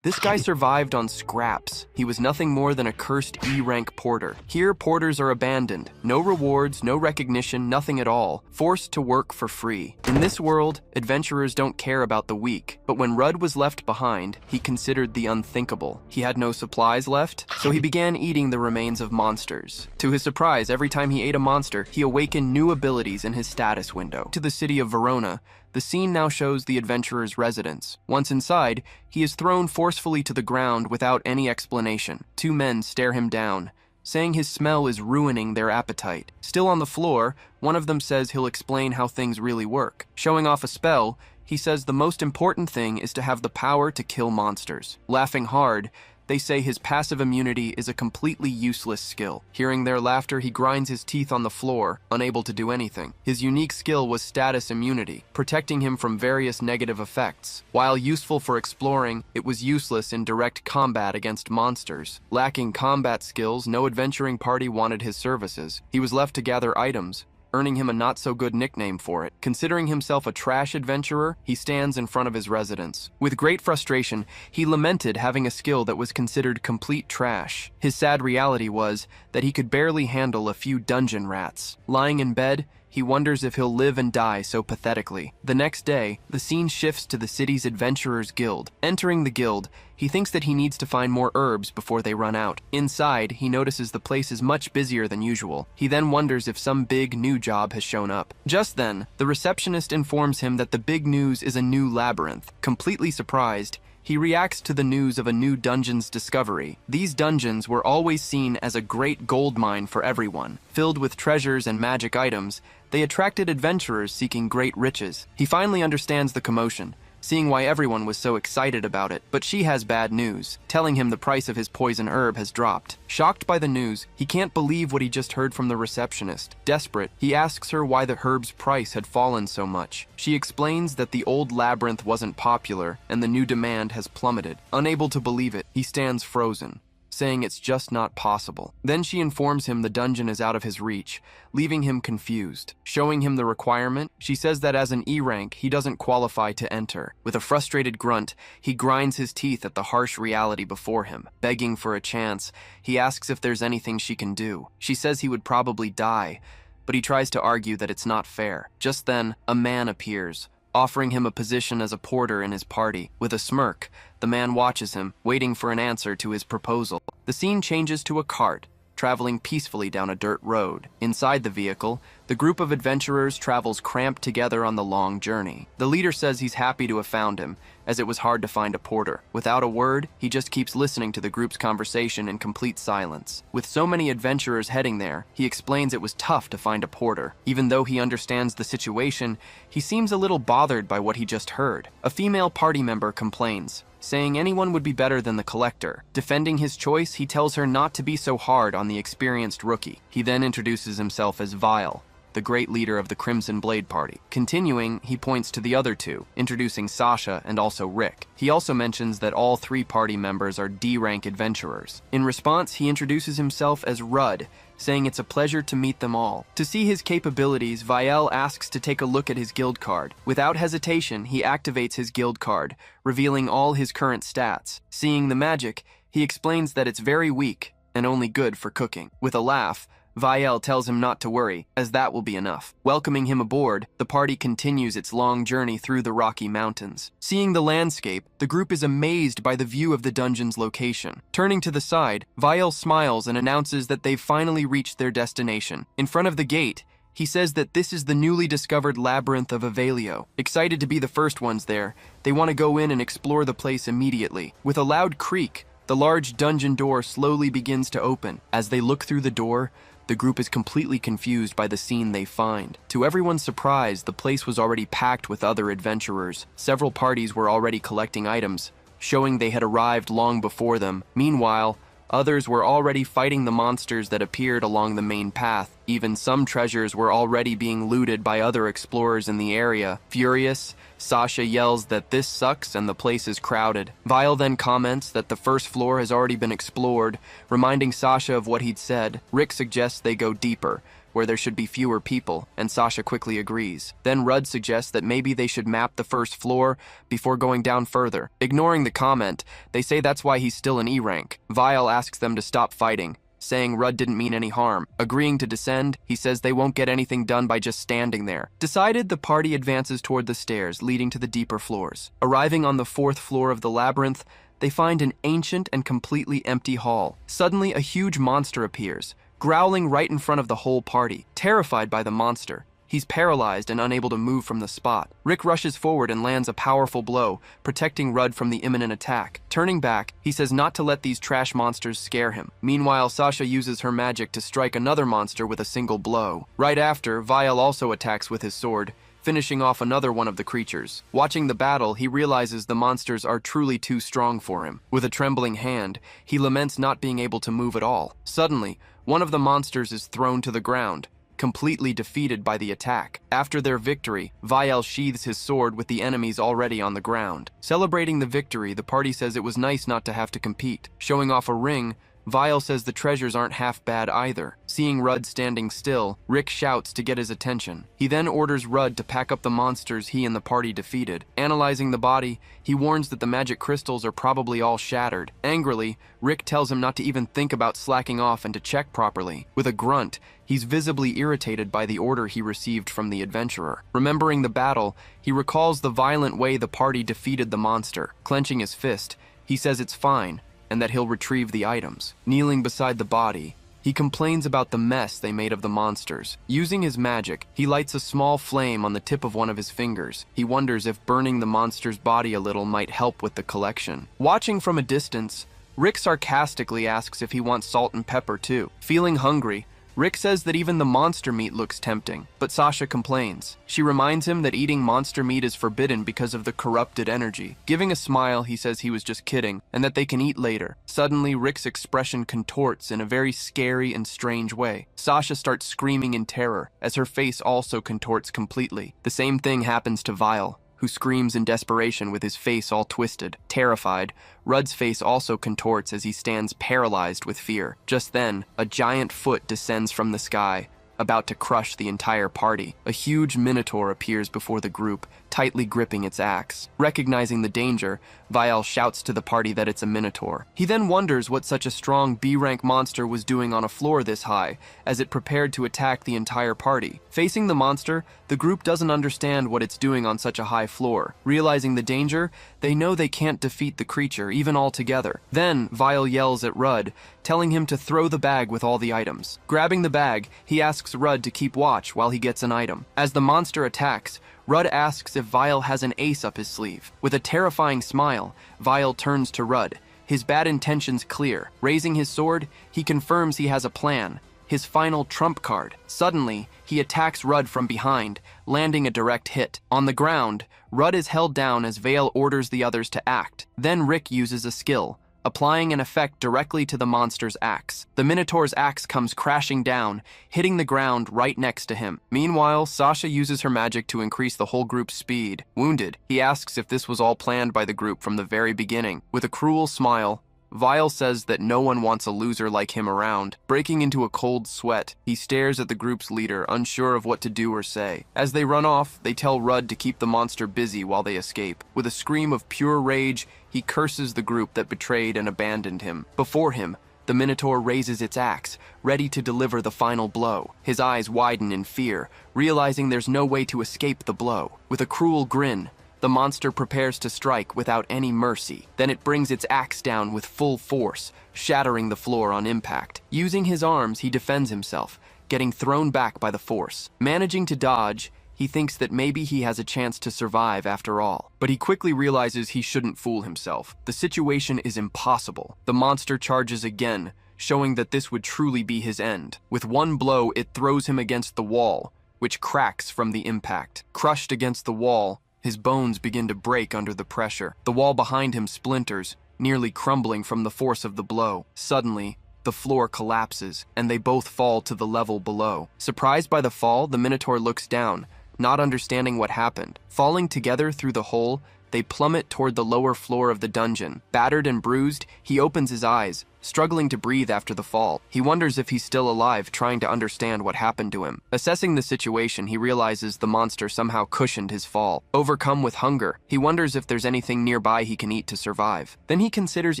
This guy survived on scraps. He was nothing more than a cursed E-rank porter. Here, porters are abandoned. No rewards, no recognition, nothing at all. Forced to work for free. In this world, adventurers don't care about the weak. But when Rudd was left behind, he considered the unthinkable. He had no supplies left, so he began eating the remains of monsters. To his surprise, every time he ate a monster, he awakened new abilities in his status window. To the city of Verona, the scene now shows the adventurer's residence. Once inside, he is thrown forcefully to the ground without any explanation. Two men stare him down, saying his smell is ruining their appetite. Still on the floor, one of them says he'll explain how things really work. Showing off a spell, he says the most important thing is to have the power to kill monsters. Laughing hard, they say his passive immunity is a completely useless skill. Hearing their laughter, he grinds his teeth on the floor, unable to do anything. His unique skill was status immunity, protecting him from various negative effects. While useful for exploring, it was useless in direct combat against monsters. Lacking combat skills, no adventuring party wanted his services. He was left to gather items, earning him a not-so-good nickname for it. Considering himself a trash adventurer, he stands in front of his residence. With great frustration, he lamented having a skill that was considered complete trash. His sad reality was that he could barely handle a few dungeon rats. Lying in bed, he wonders if he'll live and die so pathetically. The next day, the scene shifts to the city's Adventurers Guild. Entering the guild, he thinks that he needs to find more herbs before they run out. Inside, he notices the place is much busier than usual. He then wonders if some big new job has shown up. Just then, the receptionist informs him that the big news is a new labyrinth. Completely surprised, he reacts to the news of a new dungeon's discovery. These dungeons were always seen as a great gold mine for everyone. Filled with treasures and magic items, they attracted adventurers seeking great riches. He finally understands the commotion, seeing why everyone was so excited about it. But she has bad news, telling him the price of his poison herb has dropped. Shocked by the news, he can't believe what he just heard from the receptionist. Desperate, he asks her why the herb's price had fallen so much. She explains that the old labyrinth wasn't popular and the new demand has plummeted. Unable to believe it, he stands frozen, saying it's just not possible. Then she informs him the dungeon is out of his reach, leaving him confused. Showing him the requirement, she says that as an E-rank, he doesn't qualify to enter. With a frustrated grunt, he grinds his teeth at the harsh reality before him. Begging for a chance, he asks if there's anything she can do. She says he would probably die, but he tries to argue that it's not fair. Just then, a man appears, offering him a position as a porter in his party. With a smirk, the man watches him, waiting for an answer to his proposal. The scene changes to a cart, traveling peacefully down a dirt road. Inside the vehicle, the group of adventurers travels cramped together on the long journey. The leader says he's happy to have found him, as it was hard to find a porter. Without a word, he just keeps listening to the group's conversation in complete silence. With so many adventurers heading there, he explains it was tough to find a porter. Even though he understands the situation, he seems a little bothered by what he just heard. A female party member complains, saying anyone would be better than the collector. Defending his choice, he tells her not to be so hard on the experienced rookie. He then introduces himself as Vile, the great leader of the Crimson Blade Party. Continuing, he points to the other two, introducing Sasha and also Rick. He also mentions that all three party members are D-rank adventurers. In response, he introduces himself as Rudd, saying it's a pleasure to meet them all. To see his capabilities, Vielle asks to take a look at his guild card. Without hesitation, he activates his guild card, revealing all his current stats. Seeing the magic, he explains that it's very weak and only good for cooking. With a laugh, Vielle tells him not to worry, as that will be enough. Welcoming him aboard, the party continues its long journey through the Rocky Mountains. Seeing the landscape, the group is amazed by the view of the dungeon's location. Turning to the side, Vielle smiles and announces that they've finally reached their destination. In front of the gate, he says that this is the newly discovered labyrinth of Yahello. Excited to be the first ones there, they want to go in and explore the place immediately. With a loud creak, the large dungeon door slowly begins to open. As they look through the door, the group is completely confused by the scene they find. To everyone's surprise, the place was already packed with other adventurers. Several parties were already collecting items, showing they had arrived long before them. Meanwhile, others were already fighting the monsters that appeared along the main path. Even some treasures were already being looted by other explorers in the area. Furious, Sasha yells that this sucks and the place is crowded. Vile then comments that the first floor has already been explored, reminding Sasha of what he'd said. Rick suggests they go deeper, where there should be fewer people, and Sasha quickly agrees. Then Rudd suggests that maybe they should map the first floor before going down further. Ignoring the comment, they say that's why he's still in E rank. Vile asks them to stop fighting, saying Rudd didn't mean any harm. Agreeing to descend, he says they won't get anything done by just standing there. Decided, the party advances toward the stairs leading to the deeper floors. Arriving on the 4th floor of the labyrinth, they find an ancient and completely empty hall. Suddenly, a huge monster appears, growling right in front of the whole party. Terrified by the monster, he's paralyzed and unable to move from the spot. Rick rushes forward and lands a powerful blow, protecting Rudd from the imminent attack. Turning back, he says not to let these trash monsters scare him. Meanwhile, Sasha uses her magic to strike another monster with a single blow. Right after, Vile also attacks with his sword, finishing off another one of the creatures. Watching the battle, he realizes the monsters are truly too strong for him. With a trembling hand, he laments not being able to move at all. Suddenly, one of the monsters is thrown to the ground, completely defeated by the attack. After their victory, Vile sheathes his sword with the enemies already on the ground. Celebrating the victory, the party says it was nice not to have to compete. Showing off a ring, Vile says the treasures aren't half bad either. Seeing Rudd standing still, Rick shouts to get his attention. He then orders Rudd to pack up the monsters he and the party defeated. Analyzing the body, he warns that the magic crystals are probably all shattered. Angrily, Rick tells him not to even think about slacking off and to check properly. With a grunt, he's visibly irritated by the order he received from the adventurer. Remembering the battle, he recalls the violent way the party defeated the monster. Clenching his fist, he says it's fine, and that he'll retrieve the items. Kneeling beside the body, he complains about the mess they made of the monsters. Using his magic, he lights a small flame on the tip of one of his fingers. He wonders if burning the monster's body a little might help with the collection. Watching from a distance, Rick sarcastically asks if he wants salt and pepper too. Feeling hungry, Rick says that even the monster meat looks tempting, but Sasha complains. She reminds him that eating monster meat is forbidden because of the corrupted energy. Giving a smile, he says he was just kidding, and that they can eat later. Suddenly, Rick's expression contorts in a very scary and strange way. Sasha starts screaming in terror, as her face also contorts completely. The same thing happens to Vile, who screams in desperation with his face all twisted. Terrified, Rudd's face also contorts as he stands paralyzed with fear. Just then, a giant foot descends from the sky, about to crush the entire party. A huge minotaur appears before the group, tightly gripping its axe. Recognizing the danger, Vile shouts to the party that it's a minotaur. He then wonders what such a strong B-rank monster was doing on a floor this high, as it prepared to attack the entire party. Facing the monster, the group doesn't understand what it's doing on such a high floor. Realizing the danger, they know they can't defeat the creature, even all together. Then, Vile yells at Rudd, telling him to throw the bag with all the items. Grabbing the bag, he asks Rudd to keep watch while he gets an item. As the monster attacks, Rudd asks if Vile has an ace up his sleeve. With a terrifying smile, Vile turns to Rudd, his bad intentions clear. Raising his sword, he confirms he has a plan, his final trump card. Suddenly, he attacks Rudd from behind, landing a direct hit. On the ground, Rudd is held down as Vale orders the others to act. Then Rick uses a skill, applying an effect directly to the monster's axe. The Minotaur's axe comes crashing down, hitting the ground right next to him. Meanwhile, Sasha uses her magic to increase the whole group's speed. Wounded, he asks if this was all planned by the group from the very beginning. With a cruel smile, Vile says that no one wants a loser like him around. Breaking into a cold sweat, he stares at the group's leader, unsure of what to do or say. As they run off, they tell Rudd to keep the monster busy while they escape. With a scream of pure rage, he curses the group that betrayed and abandoned him. Before him, the Minotaur raises its axe, ready to deliver the final blow. His eyes widen in fear, realizing there's no way to escape the blow. With a cruel grin, the monster prepares to strike without any mercy. Then it brings its axe down with full force, shattering the floor on impact. Using his arms, he defends himself, getting thrown back by the force. Managing to dodge, he thinks that maybe he has a chance to survive after all. But he quickly realizes he shouldn't fool himself. The situation is impossible. The monster charges again, showing that this would truly be his end. With one blow, it throws him against the wall, which cracks from the impact. Crushed against the wall, his bones begin to break under the pressure. The wall behind him splinters, nearly crumbling from the force of the blow. Suddenly, the floor collapses, and they both fall to the level below. Surprised by the fall, the Minotaur looks down, not understanding what happened. Falling together through the hole, They plummet toward the lower floor of the dungeon. Battered and bruised, he opens his eyes, struggling to breathe after the fall. He wonders if he's still alive, trying to understand what happened to him. Assessing the situation, he realizes the monster somehow cushioned his fall. Overcome with hunger, he wonders if there's anything nearby he can eat to survive. Then he considers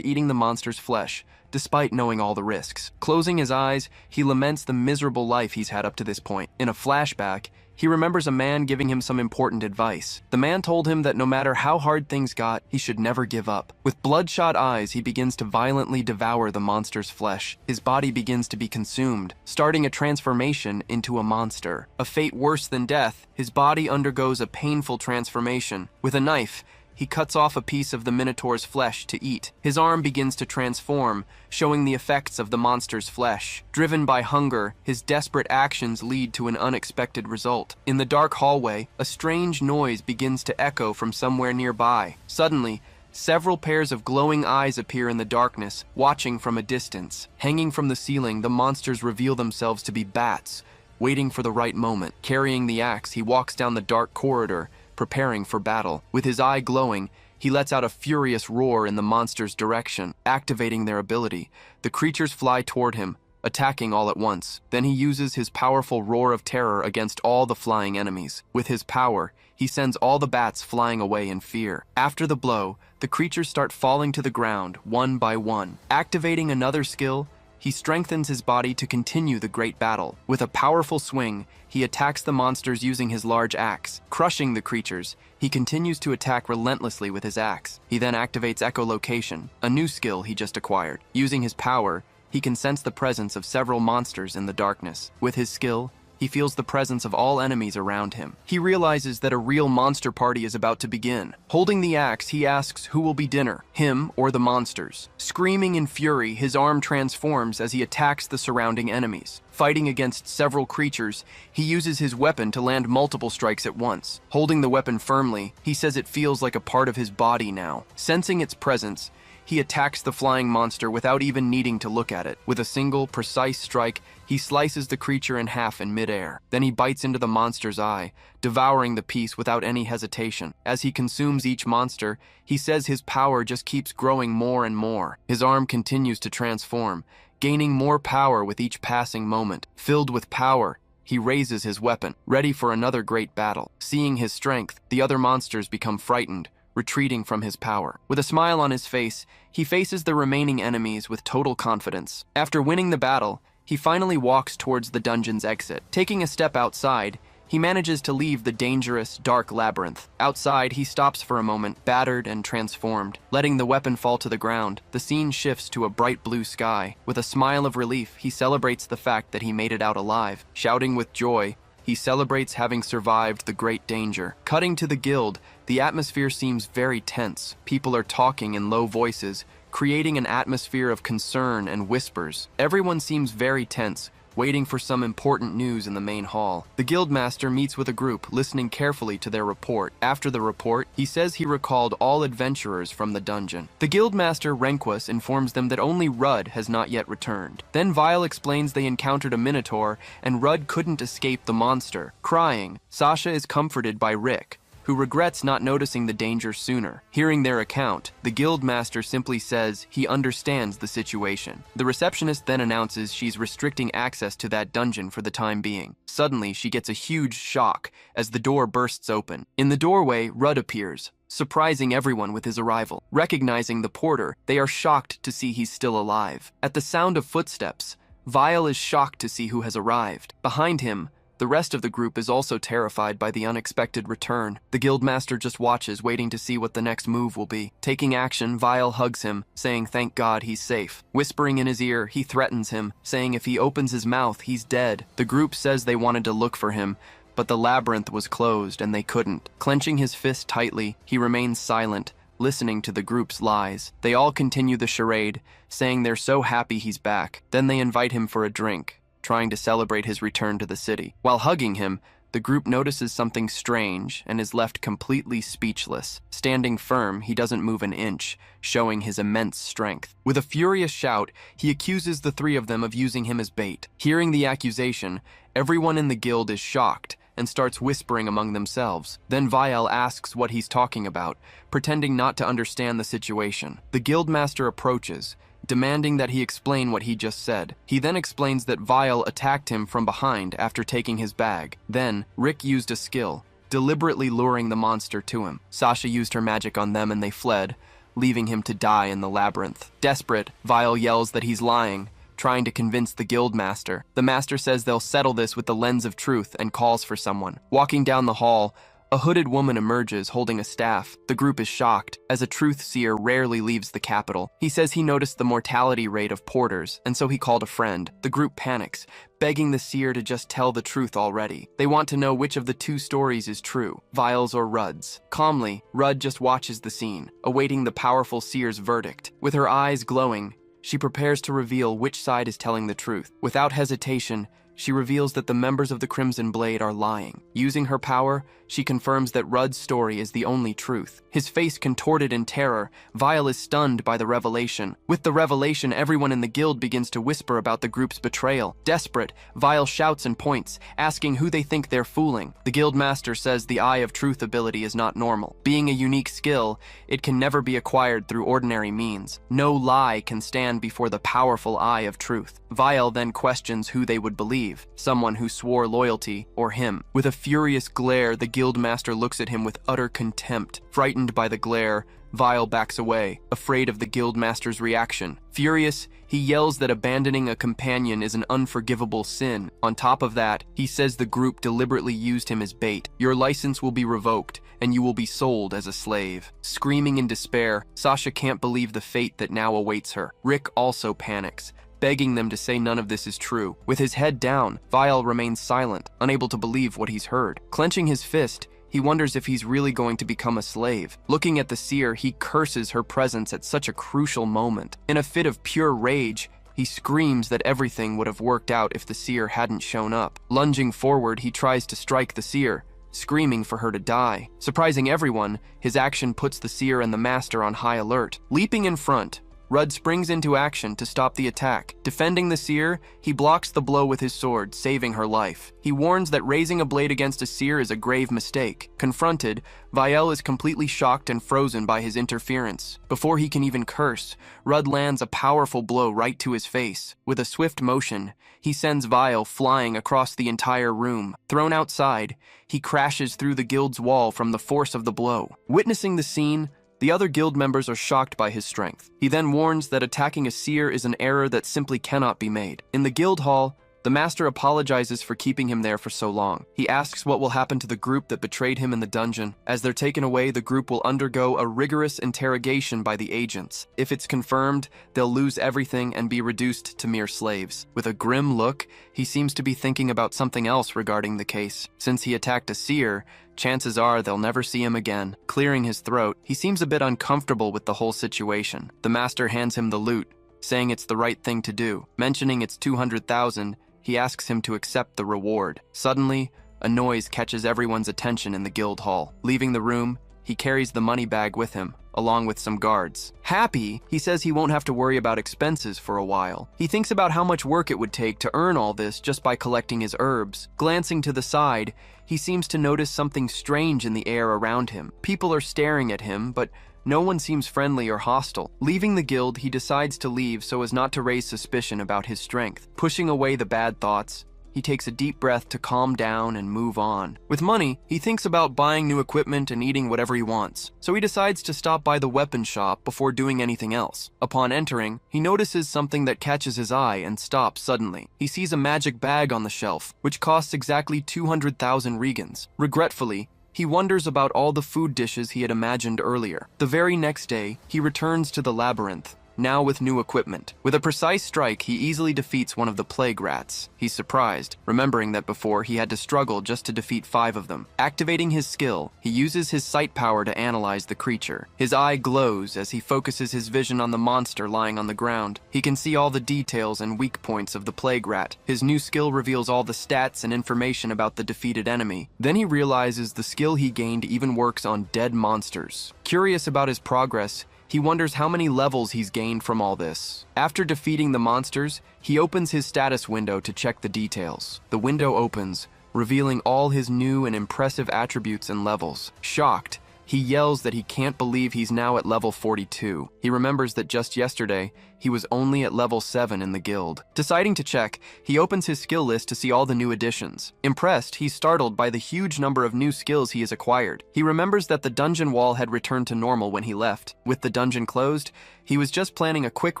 eating the monster's flesh, despite knowing all the risks. Closing his eyes, he laments the miserable life he's had up to this point. In a flashback, he remembers a man giving him some important advice. The man told him that no matter how hard things got, he should never give up. With bloodshot eyes, he begins to violently devour the monster's flesh. His body begins to be consumed, starting a transformation into a monster. A fate worse than death, his body undergoes a painful transformation. With a knife, he cuts off a piece of the Minotaur's flesh to eat. His arm begins to transform, showing the effects of the monster's flesh. Driven by hunger, his desperate actions lead to an unexpected result. In the dark hallway, a strange noise begins to echo from somewhere nearby. Suddenly, several pairs of glowing eyes appear in the darkness, watching from a distance. Hanging from the ceiling, the monsters reveal themselves to be bats, waiting for the right moment. Carrying the axe, he walks down the dark corridor, preparing for battle. With his eye glowing, he lets out a furious roar in the monster's direction, activating their ability. The creatures fly toward him, attacking all at once. Then he uses his powerful roar of terror against all the flying enemies. With his power, he sends all the bats flying away in fear. After the blow, the creatures start falling to the ground, one by one. Activating another skill, he strengthens his body to continue the great battle. With a powerful swing, he attacks the monsters using his large axe. Crushing the creatures, he continues to attack relentlessly with his axe. He then activates echolocation, a new skill he just acquired. Using his power, he can sense the presence of several monsters in the darkness. With his skill, he feels the presence of all enemies around him. He realizes that a real monster party is about to begin. Holding the axe, he asks who will be dinner, him or the monsters. Screaming in fury, his arm transforms as he attacks the surrounding enemies. Fighting against several creatures, he uses his weapon to land multiple strikes at once. Holding the weapon firmly, he says it feels like a part of his body now. Sensing its presence, he attacks the flying monster without even needing to look at it. With a single, precise strike, he slices the creature in half in midair. Then he bites into the monster's eye, devouring the piece without any hesitation. As he consumes each monster, he says his power just keeps growing more and more. His arm continues to transform, gaining more power with each passing moment. Filled with power, he raises his weapon, ready for another great battle. Seeing his strength, the other monsters become frightened, retreating from his power. With a smile on his face, he faces the remaining enemies with total confidence. After winning the battle, he finally walks towards the dungeon's exit. Taking a step outside, he manages to leave the dangerous, dark labyrinth. Outside, he stops for a moment, battered and transformed. Letting the weapon fall to the ground, the scene shifts to a bright blue sky. With a smile of relief, he celebrates the fact that he made it out alive. Shouting with joy, he celebrates having survived the great danger. Cutting to the guild, the atmosphere seems very tense. People are talking in low voices, creating an atmosphere of concern and whispers. Everyone seems very tense, waiting for some important news in the main hall. The guildmaster meets with a group, listening carefully to their report. After the report, he says he recalled all adventurers from the dungeon. The guildmaster, Renquas, informs them that only Rudd has not yet returned. Then Vile explains they encountered a minotaur, and Rudd couldn't escape the monster. Crying, Sasha is comforted by Rick, who regrets not noticing the danger sooner. Hearing their account, the guildmaster simply says he understands the situation. The receptionist then announces she's restricting access to that dungeon for the time being. Suddenly, she gets a huge shock as the door bursts open. In the doorway, Rudd appears, surprising everyone with his arrival. Recognizing the porter, they are shocked to see he's still alive. At the sound of footsteps, Vile is shocked to see who has arrived. Behind him, the rest of the group is also terrified by the unexpected return. The guildmaster just watches, waiting to see what the next move will be. Taking action, Vile hugs him, saying thank God he's safe. Whispering in his ear, he threatens him, saying if he opens his mouth, he's dead. The group says they wanted to look for him, but the labyrinth was closed and they couldn't. Clenching his fist tightly, he remains silent, listening to the group's lies. They all continue the charade, saying they're so happy he's back. Then they invite him for a drink, trying to celebrate his return to the city. While hugging him, the group notices something strange and is left completely speechless. Standing firm, he doesn't move an inch, showing his immense strength. With a furious shout, he accuses the three of them of using him as bait. Hearing the accusation, everyone in the guild is shocked, and starts whispering among themselves. Then Vial asks what he's talking about, pretending not to understand the situation. The guildmaster approaches, demanding that he explain what he just said. He then explains that Vial attacked him from behind after taking his bag. Then, Rick used a skill, deliberately luring the monster to him. Sasha used her magic on them and they fled, leaving him to die in the labyrinth. Desperate, Vial yells that he's lying, trying to convince the guildmaster. The master says they'll settle this with the lens of truth and calls for someone. Walking down the hall, a hooded woman emerges holding a staff. The group is shocked, as a truth seer rarely leaves the capital. He says he noticed the mortality rate of porters, and so he called a friend. The group panics, begging the seer to just tell the truth already. They want to know which of the two stories is true, Vial's or Rudd's. Calmly, Rudd just watches the scene, awaiting the powerful seer's verdict. With her eyes glowing, she prepares to reveal which side is telling the truth. Without hesitation, she reveals that the members of the Crimson Blade are lying. Using her power, she confirms that Rudd's story is the only truth. His face contorted in terror, Vial is stunned by the revelation. With the revelation, everyone in the guild begins to whisper about the group's betrayal. Desperate, Vial shouts and points, asking who they think they're fooling. The guild master says the Eye of Truth ability is not normal. Being a unique skill, it can never be acquired through ordinary means. No lie can stand before the powerful Eye of Truth. Vial then questions who they would believe, someone who swore loyalty or him. With a furious glare, the guildmaster looks at him with utter contempt. Frightened by the glare, Vial backs away, afraid of the guildmaster's reaction. Furious, he yells that abandoning a companion is an unforgivable sin. On top of that, he says the group deliberately used him as bait. Your license will be revoked, and you will be sold as a slave. Screaming in despair, Sasha can't believe the fate that now awaits her. Rick also panics, begging them to say none of this is true. With his head down, Vial remains silent, unable to believe what he's heard. Clenching his fist, he wonders if he's really going to become a slave. Looking at the seer, he curses her presence at such a crucial moment. In a fit of pure rage, he screams that everything would have worked out if the seer hadn't shown up. Lunging forward, he tries to strike the seer, screaming for her to die. Surprising everyone, his action puts the seer and the master on high alert. Leaping in front, Rudd springs into action to stop the attack. Defending the seer, he blocks the blow with his sword, saving her life. He warns that raising a blade against a seer is a grave mistake. Confronted, Vial is completely shocked and frozen by his interference. Before he can even curse, Rudd lands a powerful blow right to his face. With a swift motion, he sends Vial flying across the entire room. Thrown outside, he crashes through the guild's wall from the force of the blow. Witnessing the scene, the other guild members are shocked by his strength. He then warns that attacking a seer is an error that simply cannot be made. In the guild hall, the master apologizes for keeping him there for so long. He asks what will happen to the group that betrayed him in the dungeon. As they're taken away, the group will undergo a rigorous interrogation by the agents. If it's confirmed, they'll lose everything and be reduced to mere slaves. With a grim look, he seems to be thinking about something else regarding the case. Since he attacked a seer, chances are they'll never see him again. Clearing his throat, he seems a bit uncomfortable with the whole situation. The master hands him the loot, saying it's the right thing to do. Mentioning it's 200,000, he asks him to accept the reward. Suddenly, a noise catches everyone's attention in the guild hall. Leaving the room, he carries the money bag with him, along with some guards. Happy, he says he won't have to worry about expenses for a while. He thinks about how much work it would take to earn all this just by collecting his herbs. Glancing to the side, he seems to notice something strange in the air around him. People are staring at him, but no one seems friendly or hostile. Leaving the guild, he decides to leave so as not to raise suspicion about his strength. Pushing away the bad thoughts, he takes a deep breath to calm down and move on. With money, he thinks about buying new equipment and eating whatever he wants, so he decides to stop by the weapon shop before doing anything else. Upon entering, he notices something that catches his eye and stops suddenly. He sees a magic bag on the shelf, which costs exactly 200,000 regans. Regretfully, he wonders about all the food dishes he had imagined earlier. The very next day, he returns to the labyrinth, now with new equipment. With a precise strike, he easily defeats one of the plague rats. He's surprised, remembering that before he had to struggle just to defeat 5 of them. Activating his skill, he uses his sight power to analyze the creature. His eye glows as he focuses his vision on the monster lying on the ground. He can see all the details and weak points of the plague rat. His new skill reveals all the stats and information about the defeated enemy. Then he realizes the skill he gained even works on dead monsters. Curious about his progress, he wonders how many levels he's gained from all this. After defeating the monsters, he opens his status window to check the details. The window opens, revealing all his new and impressive attributes and levels. Shocked, he yells that he can't believe he's now at level 42. He remembers that just yesterday, he was only at level 7 in the guild. Deciding to check, he opens his skill list to see all the new additions. Impressed, he's startled by the huge number of new skills he has acquired. He remembers that the dungeon wall had returned to normal when he left. With the dungeon closed, he was just planning a quick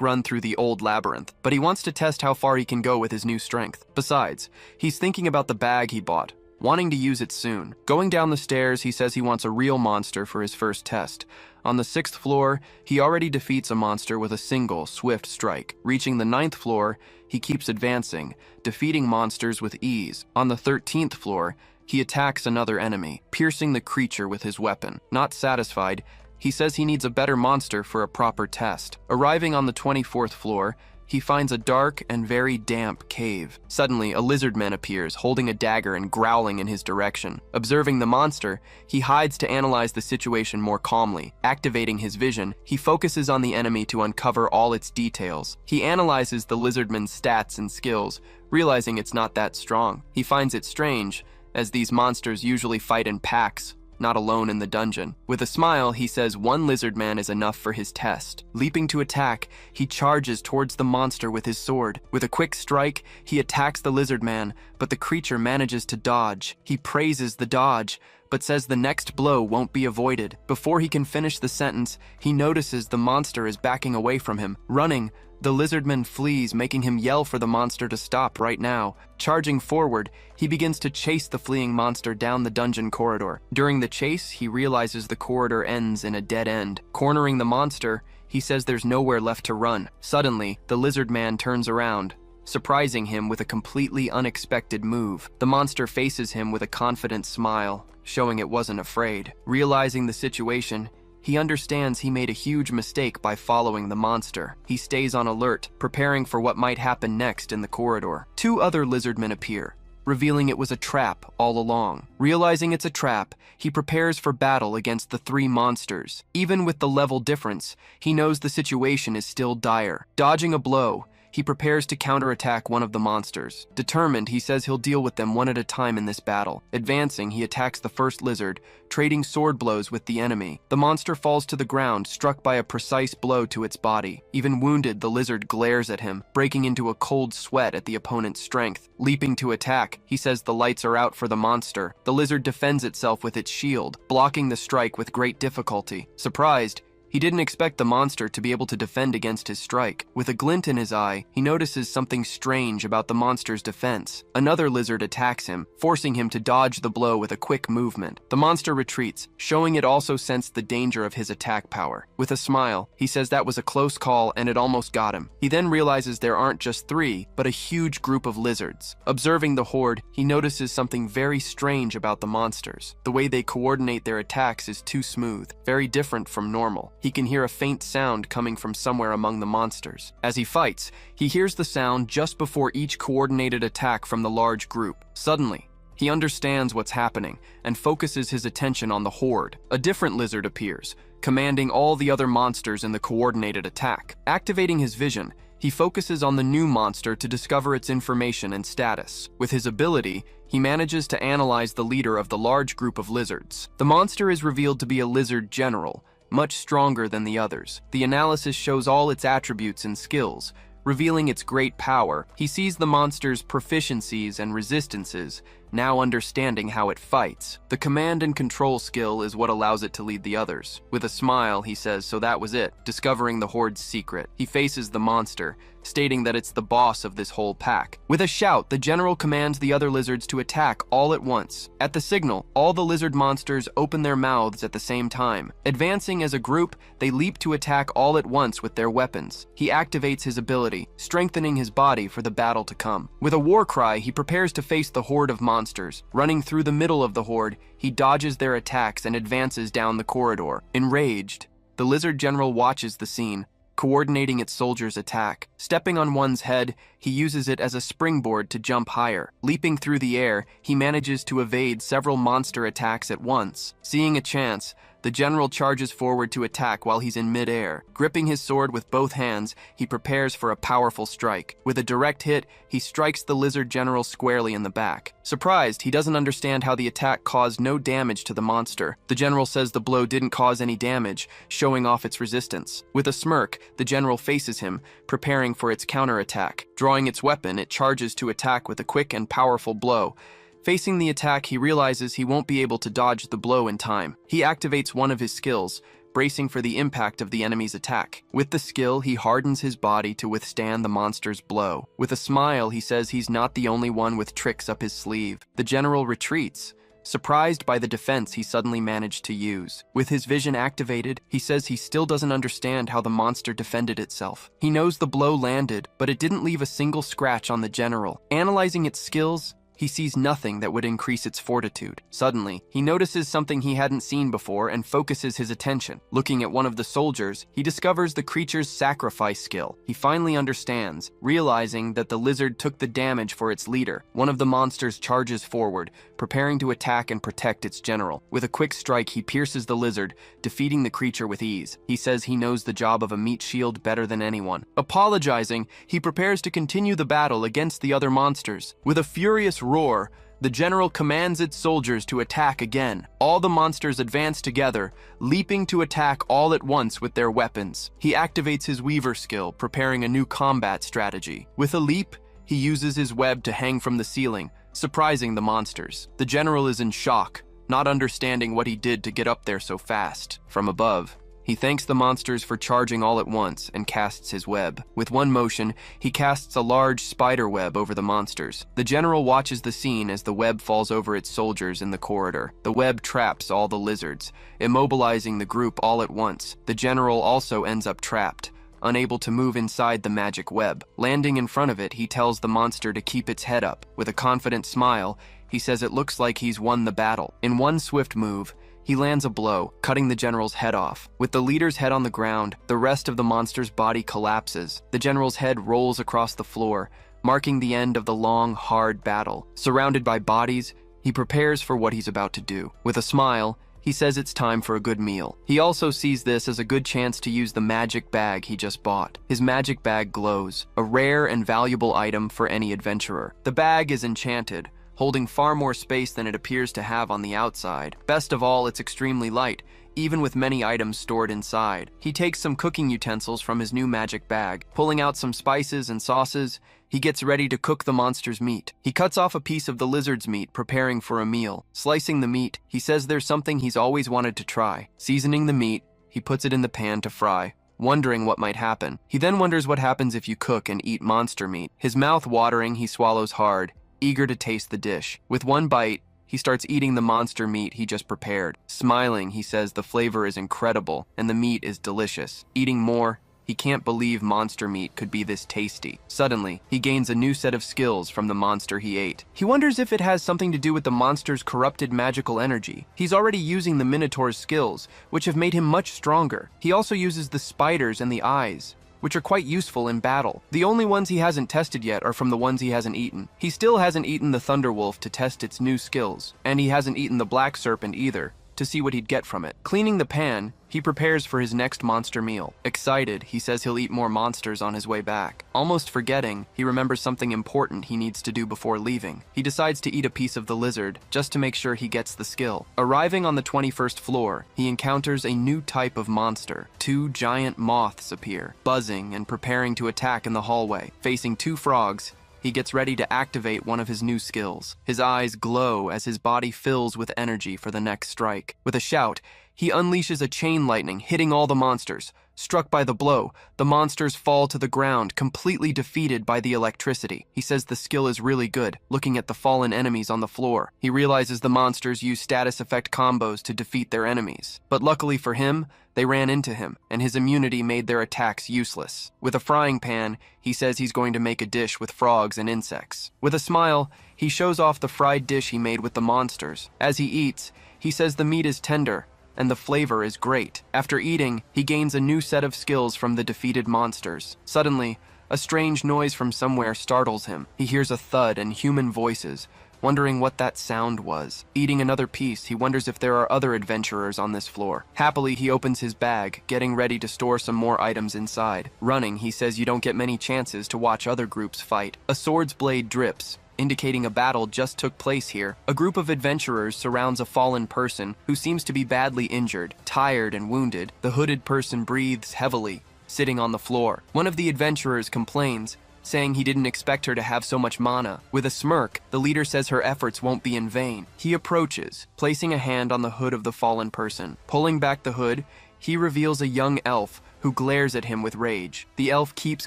run through the old labyrinth, but he wants to test how far he can go with his new strength. Besides, he's thinking about the bag he bought, wanting to use it soon. Going down the stairs, he says he wants a real monster for his first test. On the 6th floor, he already defeats a monster with a single, swift strike. Reaching the 9th floor, he keeps advancing, defeating monsters with ease. On the 13th floor, he attacks another enemy, piercing the creature with his weapon. Not satisfied, he says he needs a better monster for a proper test. Arriving on the 24th floor, he finds a dark and very damp cave. Suddenly, a lizardman appears, holding a dagger and growling in his direction. Observing the monster, he hides to analyze the situation more calmly. Activating his vision, he focuses on the enemy to uncover all its details. He analyzes the lizardman's stats and skills, realizing it's not that strong. He finds it strange, as these monsters usually fight in packs, not alone in the dungeon. With a smile, he says one lizard man is enough for his test. Leaping to attack, he charges towards the monster with his sword. With a quick strike, he attacks the lizard man, but the creature manages to dodge. He praises the dodge, but says the next blow won't be avoided. Before he can finish the sentence, he notices the monster is backing away from him. Running, the lizardman flees, making him yell for the monster to stop right now. Charging forward, he begins to chase the fleeing monster down the dungeon corridor. During the chase, he realizes the corridor ends in a dead end. Cornering the monster, he says there's nowhere left to run. Suddenly, the lizard man turns around, surprising him with a completely unexpected move. The monster faces him with a confident smile, showing it wasn't afraid. Realizing the situation, he understands he made a huge mistake by following the monster. He stays on alert, preparing for what might happen next in the corridor. Two other lizardmen appear, revealing it was a trap all along. Realizing it's a trap, he prepares for battle against the three monsters. Even with the level difference, he knows the situation is still dire. Dodging a blow, he prepares to counterattack one of the monsters. Determined, he says he'll deal with them one at a time in this battle. Advancing, he attacks the first lizard, trading sword blows with the enemy. The monster falls to the ground, struck by a precise blow to its body. Even wounded, the lizard glares at him, breaking into a cold sweat at the opponent's strength. Leaping to attack, he says the lights are out for the monster. The lizard defends itself with its shield, blocking the strike with great difficulty. Surprised, he didn't expect the monster to be able to defend against his strike. With a glint in his eye, he notices something strange about the monster's defense. Another lizard attacks him, forcing him to dodge the blow with a quick movement. The monster retreats, showing it also sensed the danger of his attack power. With a smile, he says that was a close call and it almost got him. He then realizes there aren't just three, but a huge group of lizards. Observing the horde, he notices something very strange about the monsters. The way they coordinate their attacks is too smooth, very different from normal. He can hear a faint sound coming from somewhere among the monsters. As he fights, he hears the sound just before each coordinated attack from the large group. Suddenly, he understands what's happening and focuses his attention on the horde. A different lizard appears, commanding all the other monsters in the coordinated attack. Activating his vision, he focuses on the new monster to discover its information and status. With his ability, he manages to analyze the leader of the large group of lizards. The monster is revealed to be a lizard general, much stronger than the others. The analysis shows all its attributes and skills, revealing its great power. He sees the monster's proficiencies and resistances, now understanding how it fights. The command and control skill is what allows it to lead the others. With a smile, he says, so that was it, discovering the horde's secret. He faces the monster, stating that it's the boss of this whole pack. With a shout, the general commands the other lizards to attack all at once. At the signal, all the lizard monsters open their mouths at the same time. Advancing as a group, they leap to attack all at once with their weapons. He activates his ability, strengthening his body for the battle to come. With a war cry, he prepares to face the horde of monsters. Running through the middle of the horde, he dodges their attacks and advances down the corridor. Enraged, the lizard general watches the scene, coordinating its soldiers' attack. Stepping on one's head, he uses it as a springboard to jump higher. Leaping through the air, he manages to evade several monster attacks at once. Seeing a chance, The general charges forward to attack while he's in mid-air. Gripping his sword with both hands, he prepares for a powerful strike. With a direct hit, he strikes the lizard general squarely in the back. Surprised, he doesn't understand how the attack caused no damage to the monster. The general says the blow didn't cause any damage, showing off its resistance. With a smirk, the general faces him, preparing for its counterattack. Drawing its weapon, it charges to attack with a quick and powerful blow. Facing the attack, he realizes he won't be able to dodge the blow in time. He activates one of his skills, bracing for the impact of the enemy's attack. With the skill, he hardens his body to withstand the monster's blow. With a smile, he says he's not the only one with tricks up his sleeve. The general retreats, surprised by the defense he suddenly managed to use. With his vision activated, he says he still doesn't understand how the monster defended itself. He knows the blow landed, but it didn't leave a single scratch on the general. Analyzing its skills, he sees nothing that would increase its fortitude. Suddenly, he notices something he hadn't seen before and focuses his attention. Looking at one of the soldiers, he discovers the creature's sacrifice skill. He finally understands, realizing that the lizard took the damage for its leader. One of the monsters charges forward, preparing to attack and protect its general. With a quick strike, he pierces the lizard, defeating the creature with ease. He says he knows the job of a meat shield better than anyone. Apologizing, he prepares to continue the battle against the other monsters. With a furious roar, the general commands its soldiers to attack again. All the monsters advance together, leaping to attack all at once with their weapons. He activates his weaver skill, preparing a new combat strategy. With a leap, he uses his web to hang from the ceiling, surprising the monsters. The general is in shock, not understanding what he did to get up there so fast. From above, he thanks the monsters for charging all at once and casts his web. With one motion, he casts a large spider web over the monsters. The general watches the scene as the web falls over its soldiers in the corridor. The web traps all the lizards, immobilizing the group all at once. The general also ends up trapped, unable to move inside the magic web. Landing in front of it, he tells the monster to keep its head up. With a confident smile, he says it looks like he's won the battle. In one swift move, he lands a blow, cutting the general's head off. With the leader's head on the ground, the rest of the monster's body collapses. The general's head rolls across the floor, marking the end of the long, hard battle. Surrounded by bodies, he prepares for what he's about to do. With a smile, he says it's time for a good meal. He also sees this as a good chance to use the magic bag he just bought. His magic bag glows, a rare and valuable item for any adventurer. The bag is enchanted, holding far more space than it appears to have on the outside. Best of all, it's extremely light, even with many items stored inside. He takes some cooking utensils from his new magic bag. Pulling out some spices and sauces, he gets ready to cook the monster's meat. He cuts off a piece of the lizard's meat, preparing for a meal. Slicing the meat, he says there's something he's always wanted to try. Seasoning the meat, he puts it in the pan to fry, wondering what might happen. He then wonders what happens if you cook and eat monster meat. His mouth watering, he swallows hard, eager to taste the dish. With one bite, he starts eating the monster meat he just prepared. Smiling, he says the flavor is incredible and the meat is delicious. Eating more, he can't believe monster meat could be this tasty. Suddenly, he gains a new set of skills from the monster he ate. He wonders if it has something to do with the monster's corrupted magical energy. He's already using the Minotaur's skills, which have made him much stronger. He also uses the spiders and the eyes, which are quite useful in battle. The only ones he hasn't tested yet are from the ones he hasn't eaten. He still hasn't eaten the Thunderwolf to test its new skills, and he hasn't eaten the Black Serpent either, to see what he'd get from it. Cleaning the pan, he prepares for his next monster meal. Excited, he says he'll eat more monsters on his way back. Almost forgetting, he remembers something important he needs to do before leaving. He decides to eat a piece of the lizard, just to make sure he gets the skill. Arriving on the 21st floor, he encounters a new type of monster. Two giant moths appear, buzzing and preparing to attack in the hallway. Facing two frogs, he gets ready to activate one of his new skills. His eyes glow as his body fills with energy for the next strike. With a shout, he unleashes a chain lightning, hitting all the monsters. Struck by the blow, the monsters fall to the ground, completely defeated by the electricity. He says the skill is really good, looking at the fallen enemies on the floor. He realizes the monsters use status effect combos to defeat their enemies. But luckily for him, they ran into him, and his immunity made their attacks useless. With a frying pan, he says he's going to make a dish with frogs and insects. With a smile, he shows off the fried dish he made with the monsters. As he eats, he says the meat is tender, and the flavor is great. After eating, he gains a new set of skills from the defeated monsters. Suddenly, a strange noise from somewhere startles him. He hears a thud and human voices, wondering what that sound was. Eating another piece, he wonders if there are other adventurers on this floor. Happily, he opens his bag, getting ready to store some more items inside. Running, he says you don't get many chances to watch other groups fight. A sword's blade drips, indicating a battle just took place here. A group of adventurers surrounds a fallen person who seems to be badly injured, tired and wounded. The hooded person breathes heavily, sitting on the floor. One of the adventurers complains, saying he didn't expect her to have so much mana. With a smirk, the leader says her efforts won't be in vain. He approaches, placing a hand on the hood of the fallen person. Pulling back the hood, he reveals a young elf who glares at him with rage. The elf keeps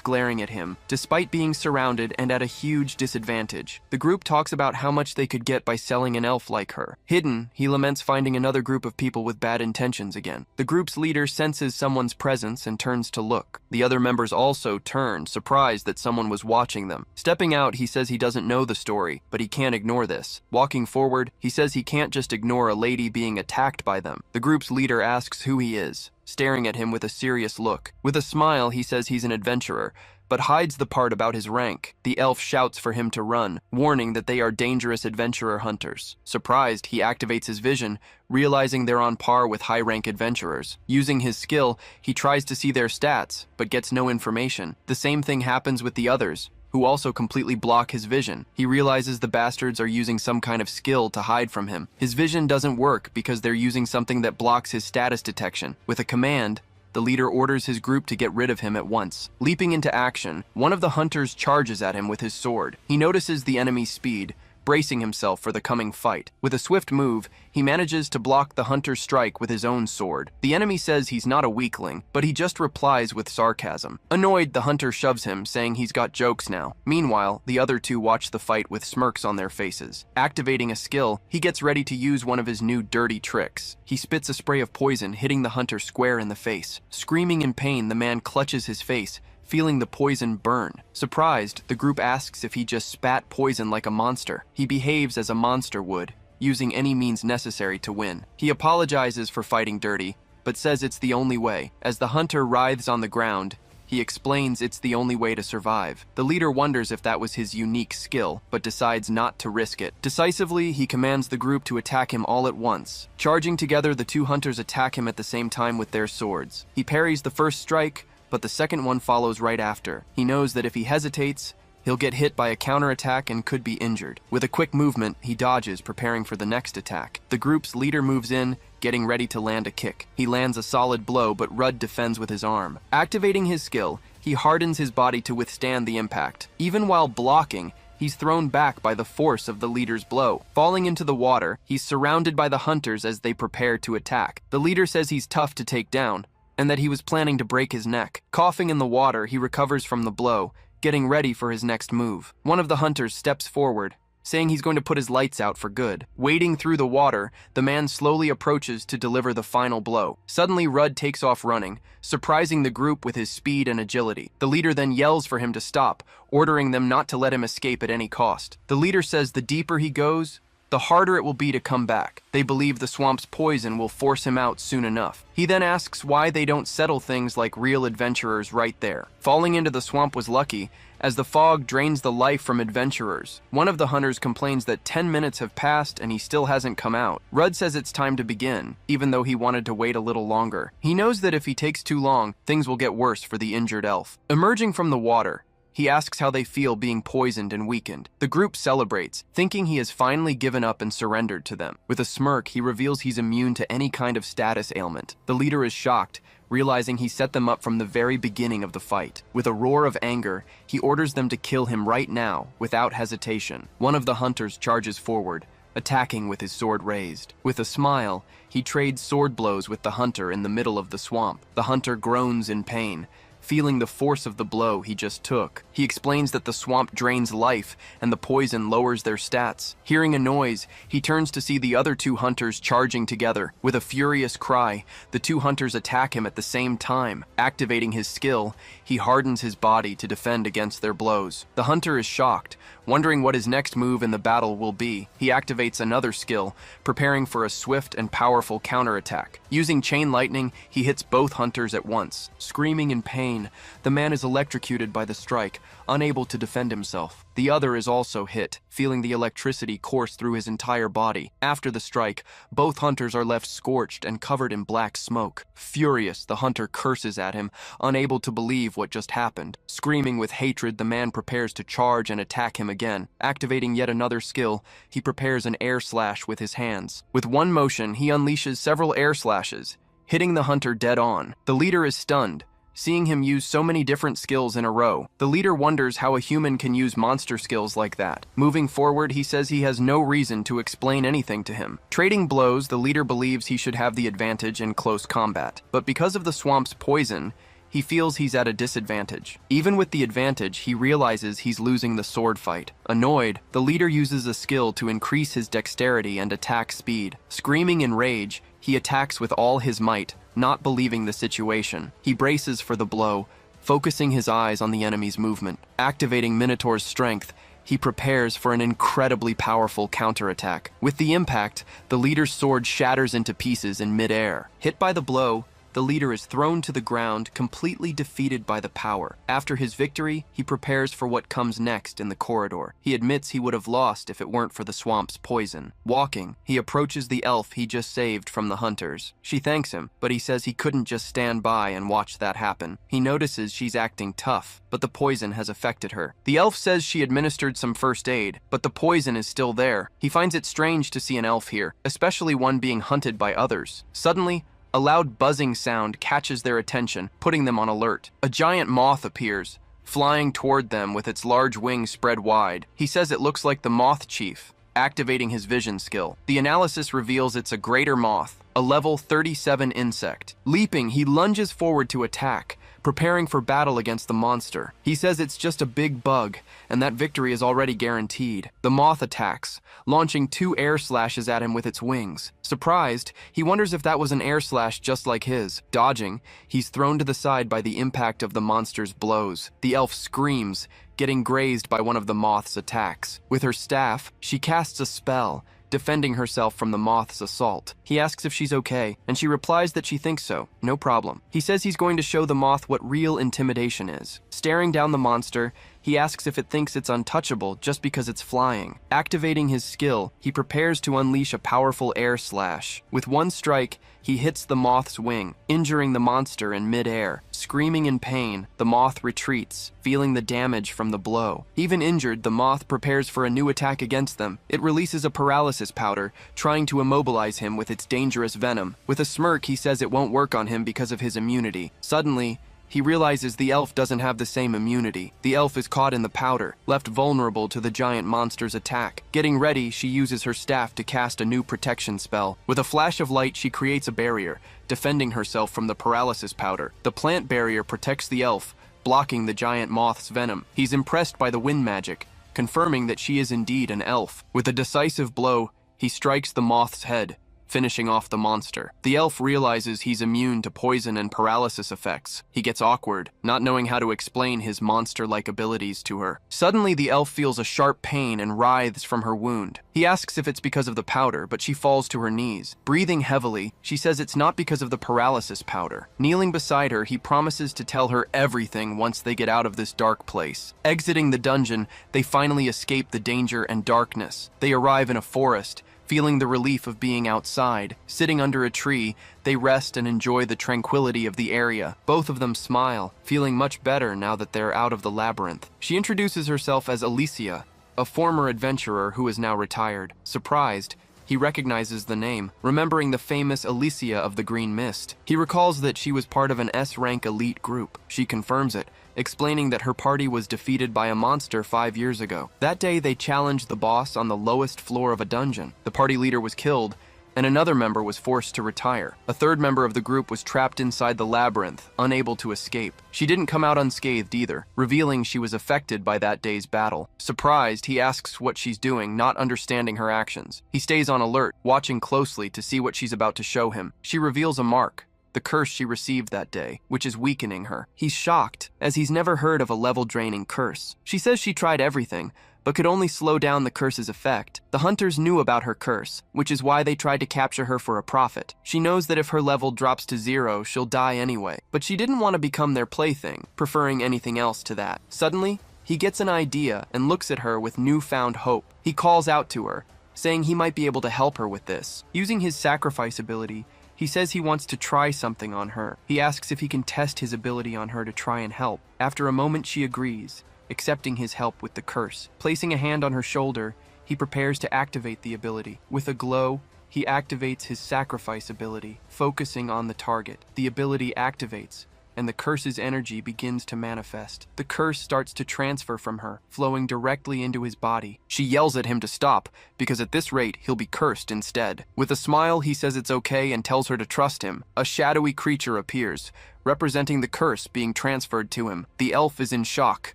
glaring at him, despite being surrounded and at a huge disadvantage. The group talks about how much they could get by selling an elf like her. Hidden, he laments finding another group of people with bad intentions again. The group's leader senses someone's presence and turns to look. The other members also turn, surprised that someone was watching them. Stepping out, he says he doesn't know the story, but he can't ignore this. Walking forward, he says he can't just ignore a lady being attacked by them. The group's leader asks who he is, staring at him with a serious look. With a smile, he says he's an adventurer, but hides the part about his rank. The elf shouts for him to run, warning that they are dangerous adventurer hunters. Surprised, he activates his vision, realizing they're on par with high-rank adventurers. Using his skill, he tries to see their stats, but gets no information. The same thing happens with the others, who also completely block his vision. He realizes the bastards are using some kind of skill to hide from him. His vision doesn't work because they're using something that blocks his status detection. With a command, the leader orders his group to get rid of him at once. Leaping into action, one of the hunters charges at him with his sword. He notices the enemy's speed, bracing himself for the coming fight. With a swift move, he manages to block the hunter's strike with his own sword. The enemy says he's not a weakling, but he just replies with sarcasm. Annoyed, the hunter shoves him, saying he's got jokes now. Meanwhile, the other two watch the fight with smirks on their faces. Activating a skill, he gets ready to use one of his new dirty tricks. He spits a spray of poison, hitting the hunter square in the face. Screaming in pain, the man clutches his face, feeling the poison burn. Surprised, the group asks if he just spat poison like a monster. He behaves as a monster would, using any means necessary to win. He apologizes for fighting dirty, but says it's the only way. As the hunter writhes on the ground, he explains it's the only way to survive. The leader wonders if that was his unique skill, but decides not to risk it. Decisively, he commands the group to attack him all at once. Charging together, the two hunters attack him at the same time with their swords. He parries the first strike, but the second one follows right after. He knows that if he hesitates, he'll get hit by a counterattack and could be injured. With a quick movement, he dodges, preparing for the next attack. The group's leader moves in, getting ready to land a kick. He lands a solid blow, but Rudd defends with his arm. Activating his skill, he hardens his body to withstand the impact. Even while blocking, he's thrown back by the force of the leader's blow. Falling into the water, he's surrounded by the hunters as they prepare to attack. The leader says he's tough to take down, and that he was planning to break his neck. Coughing in the water, he recovers from the blow, getting ready for his next move. One of the hunters steps forward, saying he's going to put his lights out for good. Wading through the water, the man slowly approaches to deliver the final blow. Suddenly, Rudd takes off running, surprising the group with his speed and agility. The leader then yells for him to stop, ordering them not to let him escape at any cost. The leader says the deeper he goes, the harder it will be to come back. They believe the swamp's poison will force him out soon enough. He then asks why they don't settle things like real adventurers right there. Falling into the swamp was lucky, as the fog drains the life from adventurers. One of the hunters complains that 10 minutes have passed and he still hasn't come out. Rudd says it's time to begin, even though he wanted to wait a little longer. He knows that if he takes too long, things will get worse for the injured elf. Emerging from the water, he asks how they feel being poisoned and weakened. The group celebrates, thinking he has finally given up and surrendered to them. With a smirk, he reveals he's immune to any kind of status ailment. The leader is shocked, realizing he set them up from the very beginning of the fight. With a roar of anger, he orders them to kill him right now, without hesitation. One of the hunters charges forward, attacking with his sword raised. With a smile, he trades sword blows with the hunter in the middle of the swamp. The hunter groans in pain, feeling the force of the blow he just took. He explains that the swamp drains life and the poison lowers their stats. Hearing a noise, he turns to see the other two hunters charging together. With a furious cry, the two hunters attack him at the same time. Activating his skill, he hardens his body to defend against their blows. The hunter is shocked, wondering what his next move in the battle will be. He activates another skill, preparing for a swift and powerful counterattack. Using chain lightning, he hits both hunters at once. Screaming in pain, pain. The man is electrocuted by the strike, unable to defend himself. The other is also hit, feeling the electricity course through his entire body. After the strike, both hunters are left scorched and covered in black smoke. Furious, the hunter curses at him, unable to believe what just happened. Screaming with hatred, the man prepares to charge and attack him again. Activating yet another skill, he prepares an air slash with his hands. With one motion, he unleashes several air slashes, hitting the hunter dead on. The leader is stunned, seeing him use so many different skills in a row. The leader wonders how a human can use monster skills like that. Moving forward, he says he has no reason to explain anything to him. Trading blows, the leader believes he should have the advantage in close combat. But because of the swamp's poison, he feels he's at a disadvantage. Even with the advantage, he realizes he's losing the sword fight. Annoyed, the leader uses a skill to increase his dexterity and attack speed. Screaming in rage, he attacks with all his might, not believing the situation. He braces for the blow, focusing his eyes on the enemy's movement. Activating Minotaur's strength, he prepares for an incredibly powerful counterattack. With the impact, the leader's sword shatters into pieces in midair. Hit by the blow, the leader is thrown to the ground, completely defeated by the power. After his victory, he prepares for what comes next in the corridor. He admits he would have lost if it weren't for the swamp's poison. Walking, he approaches the elf he just saved from the hunters. She thanks him, but he says he couldn't just stand by and watch that happen. He notices she's acting tough, but the poison has affected her. The elf says she administered some first aid, but the poison is still there. He finds it strange to see an elf here, especially one being hunted by others. Suddenly, a loud buzzing sound catches their attention, putting them on alert. A giant moth appears, flying toward them with its large wings spread wide. He says it looks like the moth chief, activating his vision skill. The analysis reveals it's a greater moth, a level 37 insect. Leaping, he lunges forward to attack, preparing for battle against the monster. He says it's just a big bug, and that victory is already guaranteed. The moth attacks, launching 2 air slashes at him with its wings. Surprised, he wonders if that was an air slash just like his. Dodging, he's thrown to the side by the impact of the monster's blows. The elf screams, getting grazed by one of the moth's attacks. With her staff, she casts a spell, defending herself from the moth's assault. He asks if she's okay, and she replies that she thinks so, no problem. He says he's going to show the moth what real intimidation is. Staring down the monster, he asks if it thinks it's untouchable just because it's flying. Activating his skill, he prepares to unleash a powerful air slash. With one strike, he hits the moth's wing, injuring the monster in mid-air. Screaming in pain, the moth retreats, feeling the damage from the blow. Even injured, the moth prepares for a new attack against them. It releases a paralysis powder, trying to immobilize him with its dangerous venom. With a smirk, he says it won't work on him because of his immunity. Suddenly, he realizes the elf doesn't have the same immunity. The elf is caught in the powder, left vulnerable to the giant monster's attack. Getting ready, she uses her staff to cast a new protection spell. With a flash of light, she creates a barrier, defending herself from the paralysis powder. The plant barrier protects the elf, blocking the giant moth's venom. He's impressed by the wind magic, confirming that she is indeed an elf. With a decisive blow, he strikes the moth's head, finishing off the monster. The elf realizes he's immune to poison and paralysis effects. He gets awkward, not knowing how to explain his monster-like abilities to her. Suddenly, the elf feels a sharp pain and writhes from her wound. He asks if it's because of the powder, but she falls to her knees. Breathing heavily, she says it's not because of the paralysis powder. Kneeling beside her, he promises to tell her everything once they get out of this dark place. Exiting the dungeon, they finally escape the danger and darkness. They arrive in a forest, feeling the relief of being outside. Sitting under a tree, they rest and enjoy the tranquility of the area. Both of them smile, feeling much better now that they're out of the labyrinth. She introduces herself as Alicia, a former adventurer who is now retired. Surprised, he recognizes the name, remembering the famous Alicia of the Green Mist. He recalls that she was part of an S-rank elite group. She confirms it, explaining that her party was defeated by a monster 5 years ago. That day, they challenged the boss on the lowest floor of a dungeon. The party leader was killed, and another member was forced to retire. A third member of the group was trapped inside the labyrinth, unable to escape. She didn't come out unscathed either, revealing she was affected by that day's battle. Surprised, he asks what she's doing, not understanding her actions. He stays on alert, watching closely to see what she's about to show him. She reveals a mark, the curse she received that day, which is weakening her. He's shocked, as he's never heard of a level-draining curse. She says she tried everything, but could only slow down the curse's effect. The hunters knew about her curse, which is why they tried to capture her for a profit. She knows that if her level drops to 0, she'll die anyway, but she didn't want to become their plaything, preferring anything else to that. Suddenly, he gets an idea and looks at her with newfound hope. He calls out to her, saying he might be able to help her with this. Using his sacrifice ability, he says he wants to try something on her. He asks if he can test his ability on her to try and help. After a moment, she agrees, accepting his help with the curse. Placing a hand on her shoulder, he prepares to activate the ability. With a glow, he activates his sacrifice ability, focusing on the target. The ability activates, and the curse's energy begins to manifest. The curse starts to transfer from her, flowing directly into his body. She yells at him to stop, because at this rate, he'll be cursed instead. With a smile, he says it's okay and tells her to trust him. A shadowy creature appears, representing the curse being transferred to him. The elf is in shock,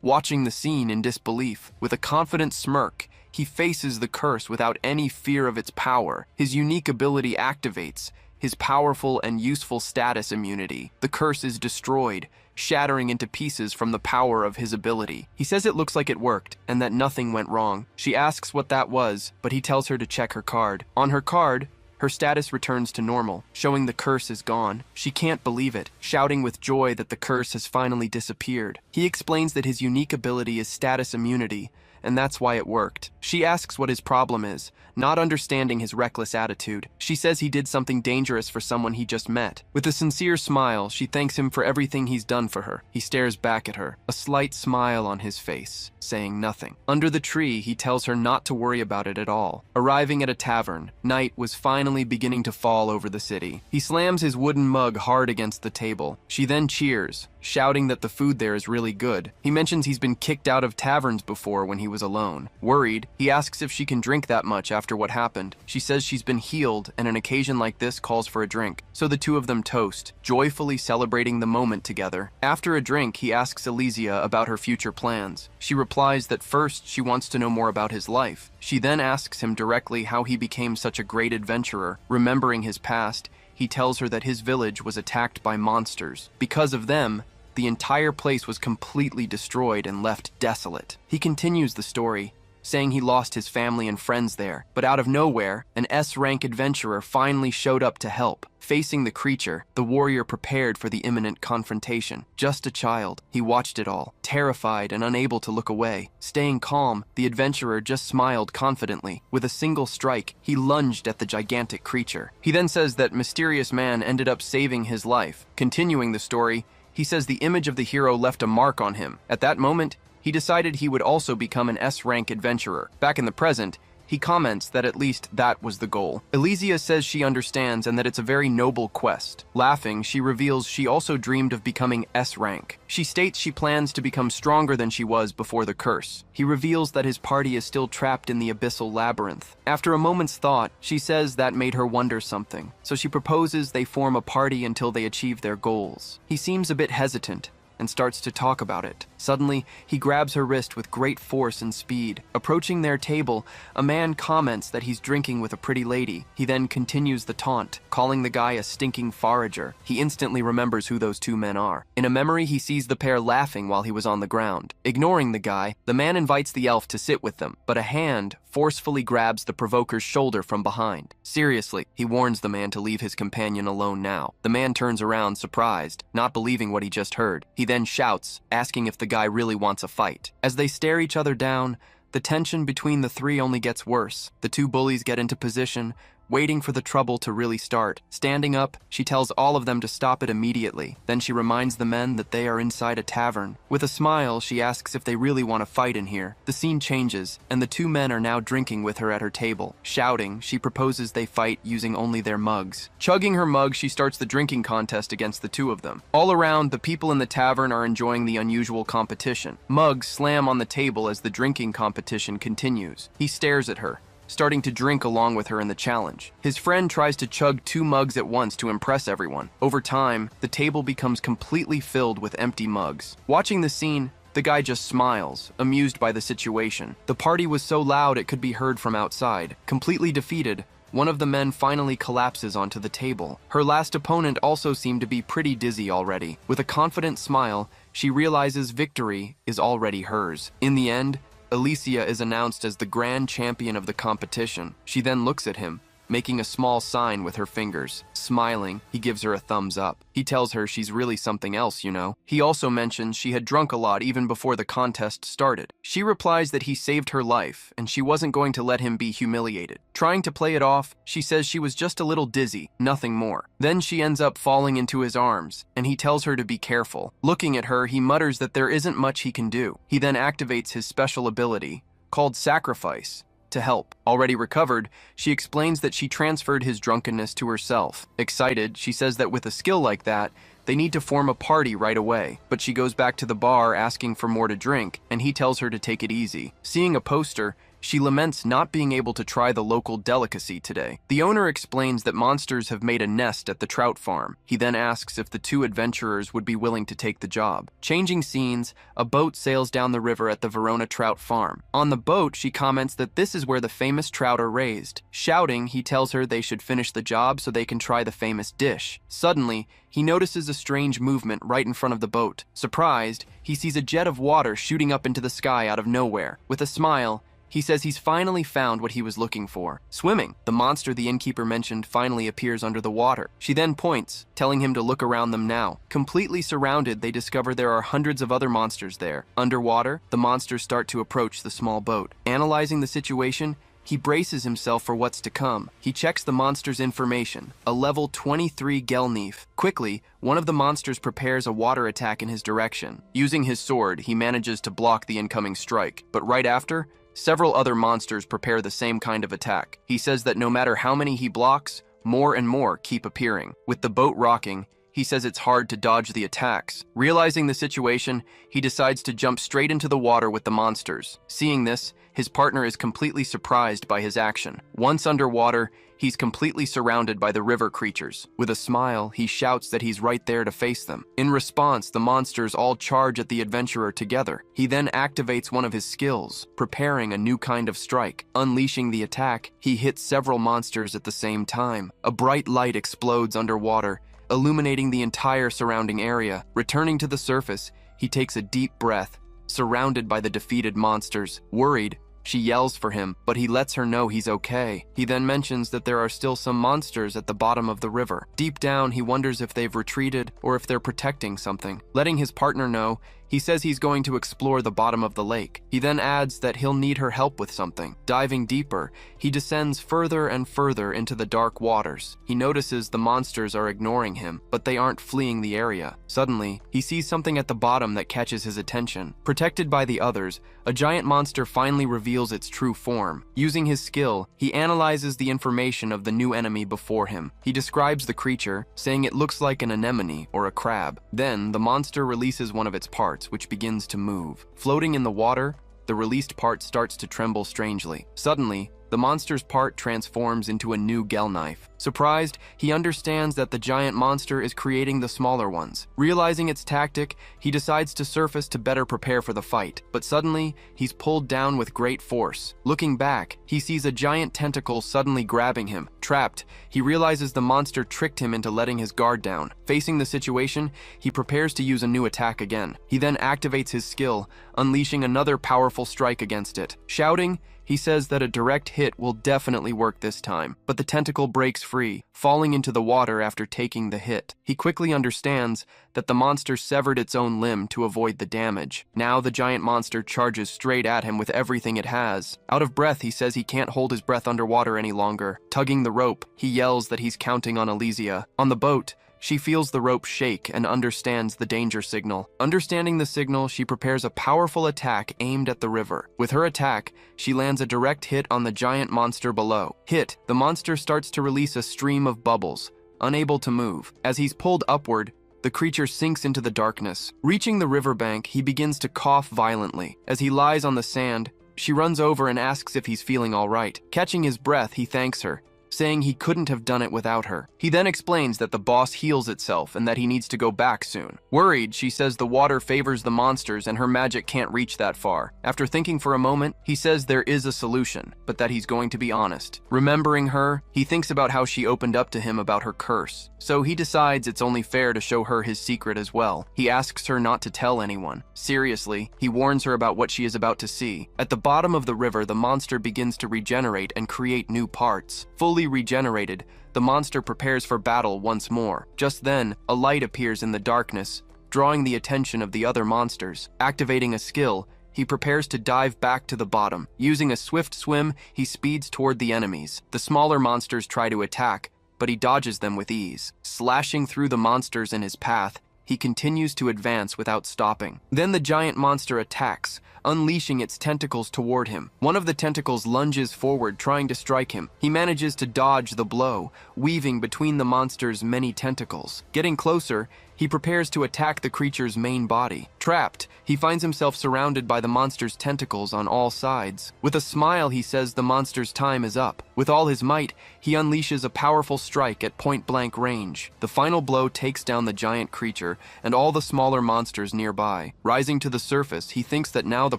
watching the scene in disbelief. With a confident smirk, he faces the curse without any fear of its power. His unique ability activates, his powerful and useful status immunity. The curse is destroyed, shattering into pieces from the power of his ability. He says it looks like it worked, and that nothing went wrong. She asks what that was, but he tells her to check her card. On her card, her status returns to normal, showing the curse is gone. She can't believe it, shouting with joy that the curse has finally disappeared. He explains that his unique ability is status immunity, and that's why it worked. She asks what his problem is, not understanding his reckless attitude. She says he did something dangerous for someone he just met. With a sincere smile, she thanks him for everything he's done for her. He stares back at her, a slight smile on his face, saying nothing. Under the tree, he tells her not to worry about it at all. Arriving at a tavern, night was finally beginning to fall over the city. He slams his wooden mug hard against the table. She then cheers, shouting that the food there is really good. He mentions he's been kicked out of taverns before when he was alone. Worried, he asks if she can drink that much after what happened. She says she's been healed, and an occasion like this calls for a drink. So the two of them toast, joyfully celebrating the moment together. After a drink, he asks Elysia about her future plans. She replies that first she wants to know more about his life. She then asks him directly how he became such a great adventurer. Remembering his past, he tells her that his village was attacked by monsters. Because of them, the entire place was completely destroyed and left desolate. He continues the story, saying he lost his family and friends there, but out of nowhere, an S-rank adventurer finally showed up to help. Facing the creature, the warrior prepared for the imminent confrontation. Just a child, he watched it all, terrified and unable to look away. Staying calm, the adventurer just smiled confidently. With a single strike, he lunged at the gigantic creature. He then says that mysterious man ended up saving his life. Continuing the story, he says the image of the hero left a mark on him. At that moment, he decided he would also become an S-rank adventurer. Back in the present, he comments that at least that was the goal. Elysia says she understands and that it's a very noble quest. Laughing, she reveals she also dreamed of becoming S-rank. She states she plans to become stronger than she was before the curse. He reveals that his party is still trapped in the abyssal labyrinth. After a moment's thought, she says that made her wonder something, so she proposes they form a party until they achieve their goals. He seems a bit hesitant and starts to talk about it. Suddenly, he grabs her wrist with great force and speed. Approaching their table, a man comments that he's drinking with a pretty lady. He then continues the taunt, calling the guy a stinking forager. He instantly remembers who those two men are. In a memory, he sees the pair laughing while he was on the ground. Ignoring the guy, the man invites the elf to sit with them, but a hand forcefully grabs the provoker's shoulder from behind. Seriously, he warns the man to leave his companion alone now. The man turns around, surprised, not believing what he just heard. He then shouts, asking if the guy really wants a fight. As they stare each other down, the tension between the three only gets worse. The two bullies get into position, waiting for the trouble to really start. Standing up, she tells all of them to stop it immediately. Then she reminds the men that they are inside a tavern. With a smile, she asks if they really want to fight in here. The scene changes, and the two men are now drinking with her at her table. Shouting, she proposes they fight using only their mugs. Chugging her mug, she starts the drinking contest against the two of them. All around, the people in the tavern are enjoying the unusual competition. Mugs slam on the table as the drinking competition continues. He stares at her, starting to drink along with her in the challenge. His friend tries to chug 2 mugs at once to impress everyone. Over time, the table becomes completely filled with empty mugs. Watching the scene, the guy just smiles, amused by the situation. The party was so loud it could be heard from outside. Completely defeated, one of the men finally collapses onto the table. Her last opponent also seemed to be pretty dizzy already. With a confident smile, she realizes victory is already hers. In the end, Alicia is announced as the grand champion of the competition. She then looks at him, making a small sign with her fingers. Smiling, he gives her a thumbs up. He tells her she's really something else, you know. He also mentions she had drunk a lot even before the contest started. She replies that he saved her life, and she wasn't going to let him be humiliated. Trying to play it off, she says she was just a little dizzy, nothing more. Then she ends up falling into his arms, and he tells her to be careful. Looking at her, he mutters that there isn't much he can do. He then activates his special ability, called Sacrifice, to help. Already recovered, she explains that she transferred his drunkenness to herself. Excited, she says that with a skill like that, they need to form a party right away. But she goes back to the bar asking for more to drink, and he tells her to take it easy. Seeing a poster, she laments not being able to try the local delicacy today. The owner explains that monsters have made a nest at the trout farm. He then asks if the two adventurers would be willing to take the job. Changing scenes, a boat sails down the river at the Verona trout farm. On the boat, she comments that this is where the famous trout are raised. Shouting, he tells her they should finish the job so they can try the famous dish. Suddenly, he notices a strange movement right in front of the boat. Surprised, he sees a jet of water shooting up into the sky out of nowhere. With a smile, he says he's finally found what he was looking for. Swimming. The monster the innkeeper mentioned finally appears under the water. She then points, telling him to look around them now. Completely surrounded, they discover there are hundreds of other monsters there. Underwater, the monsters start to approach the small boat. Analyzing the situation, he braces himself for what's to come. He checks the monster's information, a level 23 Gelneef. Quickly, one of the monsters prepares a water attack in his direction. Using his sword, he manages to block the incoming strike, but right after, several other monsters prepare the same kind of attack. He says that no matter how many he blocks, more and more keep appearing. With the boat rocking, he says it's hard to dodge the attacks. Realizing the situation, he decides to jump straight into the water with the monsters. Seeing this, his partner is completely surprised by his action. Once underwater, he's completely surrounded by the river creatures. With a smile, he shouts that he's right there to face them. In response, the monsters all charge at the adventurer together. He then activates one of his skills, preparing a new kind of strike. Unleashing the attack, he hits several monsters at the same time. A bright light explodes underwater, illuminating the entire surrounding area. Returning to the surface, he takes a deep breath, surrounded by the defeated monsters. Worried, she yells for him, but he lets her know he's okay. He then mentions that there are still some monsters at the bottom of the river. Deep down, he wonders if they've retreated or if they're protecting something. Letting his partner know, he says he's going to explore the bottom of the lake. He then adds that he'll need her help with something. Diving deeper, he descends further and further into the dark waters. He notices the monsters are ignoring him, but they aren't fleeing the area. Suddenly, he sees something at the bottom that catches his attention. Protected by the others, a giant monster finally reveals its true form. Using his skill, he analyzes the information of the new enemy before him. He describes the creature, saying it looks like an anemone or a crab. Then, the monster releases one of its parts, which begins to move. Floating in the water, the released part starts to tremble strangely. Suddenly, the monster's part transforms into a new Gelneef. Surprised, he understands that the giant monster is creating the smaller ones. Realizing its tactic, he decides to surface to better prepare for the fight. But suddenly, he's pulled down with great force. Looking back, he sees a giant tentacle suddenly grabbing him. Trapped, he realizes the monster tricked him into letting his guard down. Facing the situation, he prepares to use a new attack again. He then activates his skill, unleashing another powerful strike against it. Shouting, he says that a direct hit will definitely work this time, but the tentacle breaks free, falling into the water after taking the hit. He quickly understands that the monster severed its own limb to avoid the damage. Now the giant monster charges straight at him with everything it has. Out of breath, he says he can't hold his breath underwater any longer. Tugging the rope, he yells that he's counting on Alicia. On the boat, she feels the rope shake and understands the danger signal. Understanding the signal, she prepares a powerful attack aimed at the river. With her attack, she lands a direct hit on the giant monster below. Hit, the monster starts to release a stream of bubbles, unable to move. As he's pulled upward, the creature sinks into the darkness. Reaching the riverbank, he begins to cough violently. As he lies on the sand, she runs over and asks if he's feeling all right. Catching his breath, he thanks her, saying he couldn't have done it without her. He then explains that the boss heals itself and that he needs to go back soon. Worried, she says the water favors the monsters and her magic can't reach that far. After thinking for a moment, he says there is a solution, but that he's going to be honest. Remembering her, he thinks about how she opened up to him about her curse. So he decides it's only fair to show her his secret as well. He asks her not to tell anyone. Seriously, he warns her about what she is about to see. At the bottom of the river, the monster begins to regenerate and create new parts. Fully regenerated, the monster prepares for battle once more. Just then, a light appears in the darkness, drawing the attention of the other monsters. Activating a skill, he prepares to dive back to the bottom. Using a swift swim, he speeds toward the enemies. The smaller monsters try to attack, but he dodges them with ease. Slashing through the monsters in his path, he continues to advance without stopping. Then the giant monster attacks, unleashing its tentacles toward him. One of the tentacles lunges forward, trying to strike him. He manages to dodge the blow, weaving between the monster's many tentacles. Getting closer, he prepares to attack the creature's main body. Trapped, he finds himself surrounded by the monster's tentacles on all sides. With a smile, he says the monster's time is up. With all his might, he unleashes a powerful strike at point-blank range. The final blow takes down the giant creature and all the smaller monsters nearby. Rising to the surface, he thinks that now the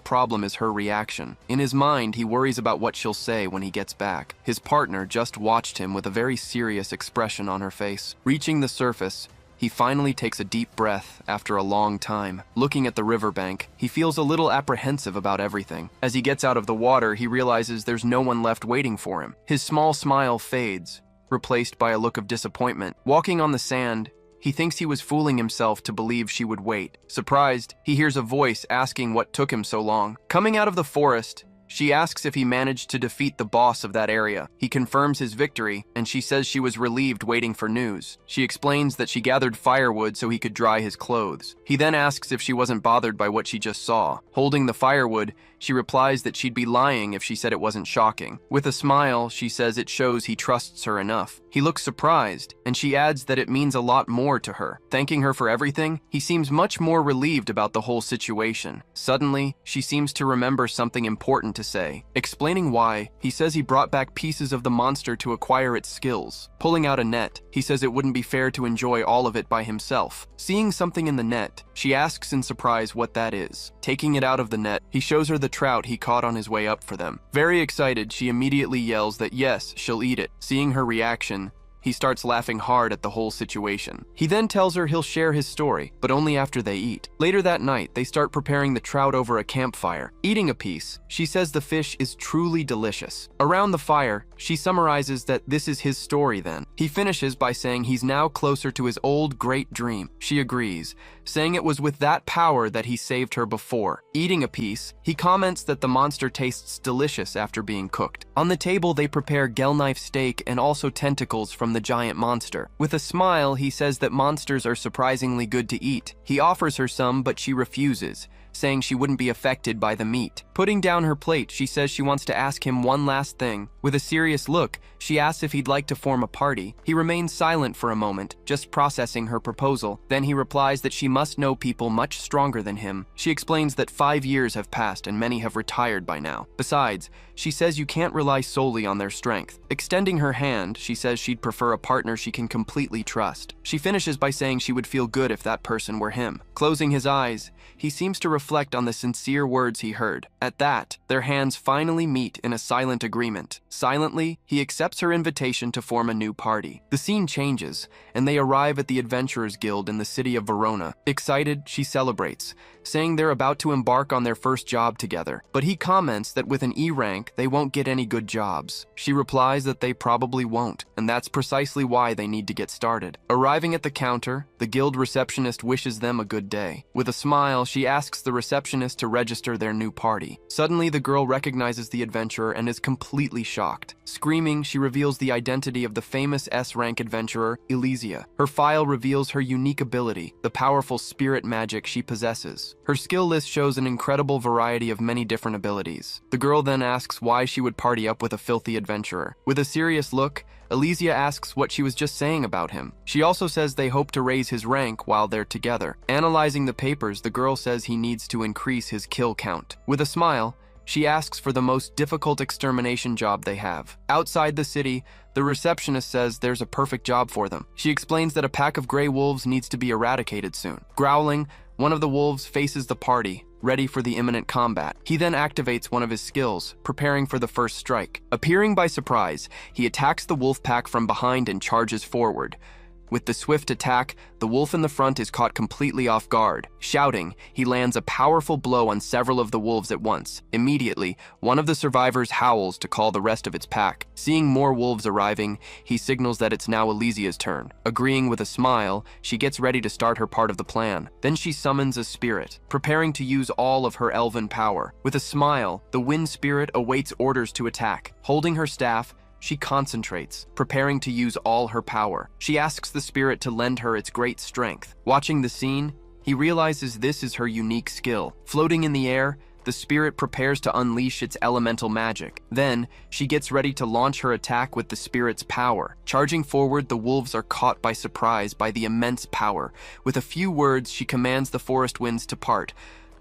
problem is her reaction. In his mind, he worries about what she'll say when he gets back. His partner just watched him with a very serious expression on her face. Reaching the surface, he finally takes a deep breath after a long time. Looking at the riverbank, he feels a little apprehensive about everything. As he gets out of the water, he realizes there's no one left waiting for him. His small smile fades, replaced by a look of disappointment. Walking on the sand, he thinks he was fooling himself to believe she would wait. Surprised, he hears a voice asking what took him so long. Coming out of the forest, she asks if he managed to defeat the boss of that area. He confirms his victory, and she says she was relieved waiting for news. She explains that she gathered firewood so he could dry his clothes. He then asks if she wasn't bothered by what she just saw. Holding the firewood, she replies that she'd be lying if she said it wasn't shocking. With a smile, she says it shows he trusts her enough. He looks surprised, and she adds that it means a lot more to her. Thanking her for everything, he seems much more relieved about the whole situation. Suddenly, she seems to remember something important to say. Explaining why, he says he brought back pieces of the monster to acquire its skills. Pulling out a net, he says it wouldn't be fair to enjoy all of it by himself. Seeing something in the net, she asks in surprise what that is. Taking it out of the net, he shows her the trout he caught on his way up for them. Very excited, she immediately yells that yes, she'll eat it. Seeing her reaction, he starts laughing hard at the whole situation. He then tells her he'll share his story, but only after they eat. Later that night, they start preparing the trout over a campfire. Eating a piece, she says the fish is truly delicious. Around the fire, she summarizes that this is his story then. He finishes by saying he's now closer to his old great dream. She agrees, saying it was with that power that he saved her before. Eating a piece, he comments that the monster tastes delicious after being cooked. On the table, they prepare Gelknife steak and also tentacles from the giant monster. With a smile, he says that monsters are surprisingly good to eat. He offers her some, but she refuses, saying she wouldn't be affected by the meat. Putting down her plate, she says she wants to ask him one last thing. With a serious look, she asks if he'd like to form a party. He remains silent for a moment, just processing her proposal. Then he replies that she must know people much stronger than him. She explains that 5 years have passed and many have retired by now. Besides, she says you can't rely solely on their strength. Extending her hand, she says she'd prefer a partner she can completely trust. She finishes by saying she would feel good if that person were him. Closing his eyes, he seems to reflect on the sincere words he heard. At that, their hands finally meet in a silent agreement. Silently, he accepts her invitation to form a new party. The scene changes, and they arrive at the Adventurers Guild in the city of Verona. Excited, she celebrates, saying they're about to embark on their first job together. But he comments that with an E rank, they won't get any good jobs. She replies that they probably won't, and that's precisely why they need to get started. Arriving at the counter, the guild receptionist wishes them a good day. With a smile, she asks the receptionist to register their new party. Suddenly, the girl recognizes the adventurer and is completely shocked. Screaming, she reveals the identity of the famous S-rank adventurer, Elysia. Her file reveals her unique ability, the powerful spirit magic she possesses. Her skill list shows an incredible variety of many different abilities. The girl then asks why she would party up with a filthy adventurer. With a serious look, Elysia asks what she was just saying about him. She also says they hope to raise his rank while they're together. Analyzing the papers, the girl says he needs to increase his kill count. With a smile, She asks for the most difficult extermination job they have. Outside the city, the receptionist says there's a perfect job for them. She explains that a pack of gray wolves needs to be eradicated soon. Growling, one of the wolves faces the party, ready for the imminent combat. He then activates one of his skills, preparing for the first strike. Appearing by surprise, he attacks the wolf pack from behind and charges forward. With the swift attack, the wolf in the front is caught completely off guard. Shouting, he lands a powerful blow on several of the wolves at once. Immediately, one of the survivors howls to call the rest of its pack. Seeing more wolves arriving, he signals that it's now Elysia's turn. Agreeing with a smile, she gets ready to start her part of the plan. Then she summons a spirit, preparing to use all of her elven power. With a smile, the wind spirit awaits orders to attack. Holding her staff, she concentrates, preparing to use all her power. She asks the spirit to lend her its great strength. Watching the scene, he realizes this is her unique skill. Floating in the air, the spirit prepares to unleash its elemental magic. Then, she gets ready to launch her attack with the spirit's power. Charging forward, the wolves are caught by surprise by the immense power. With a few words, she commands the forest winds to part.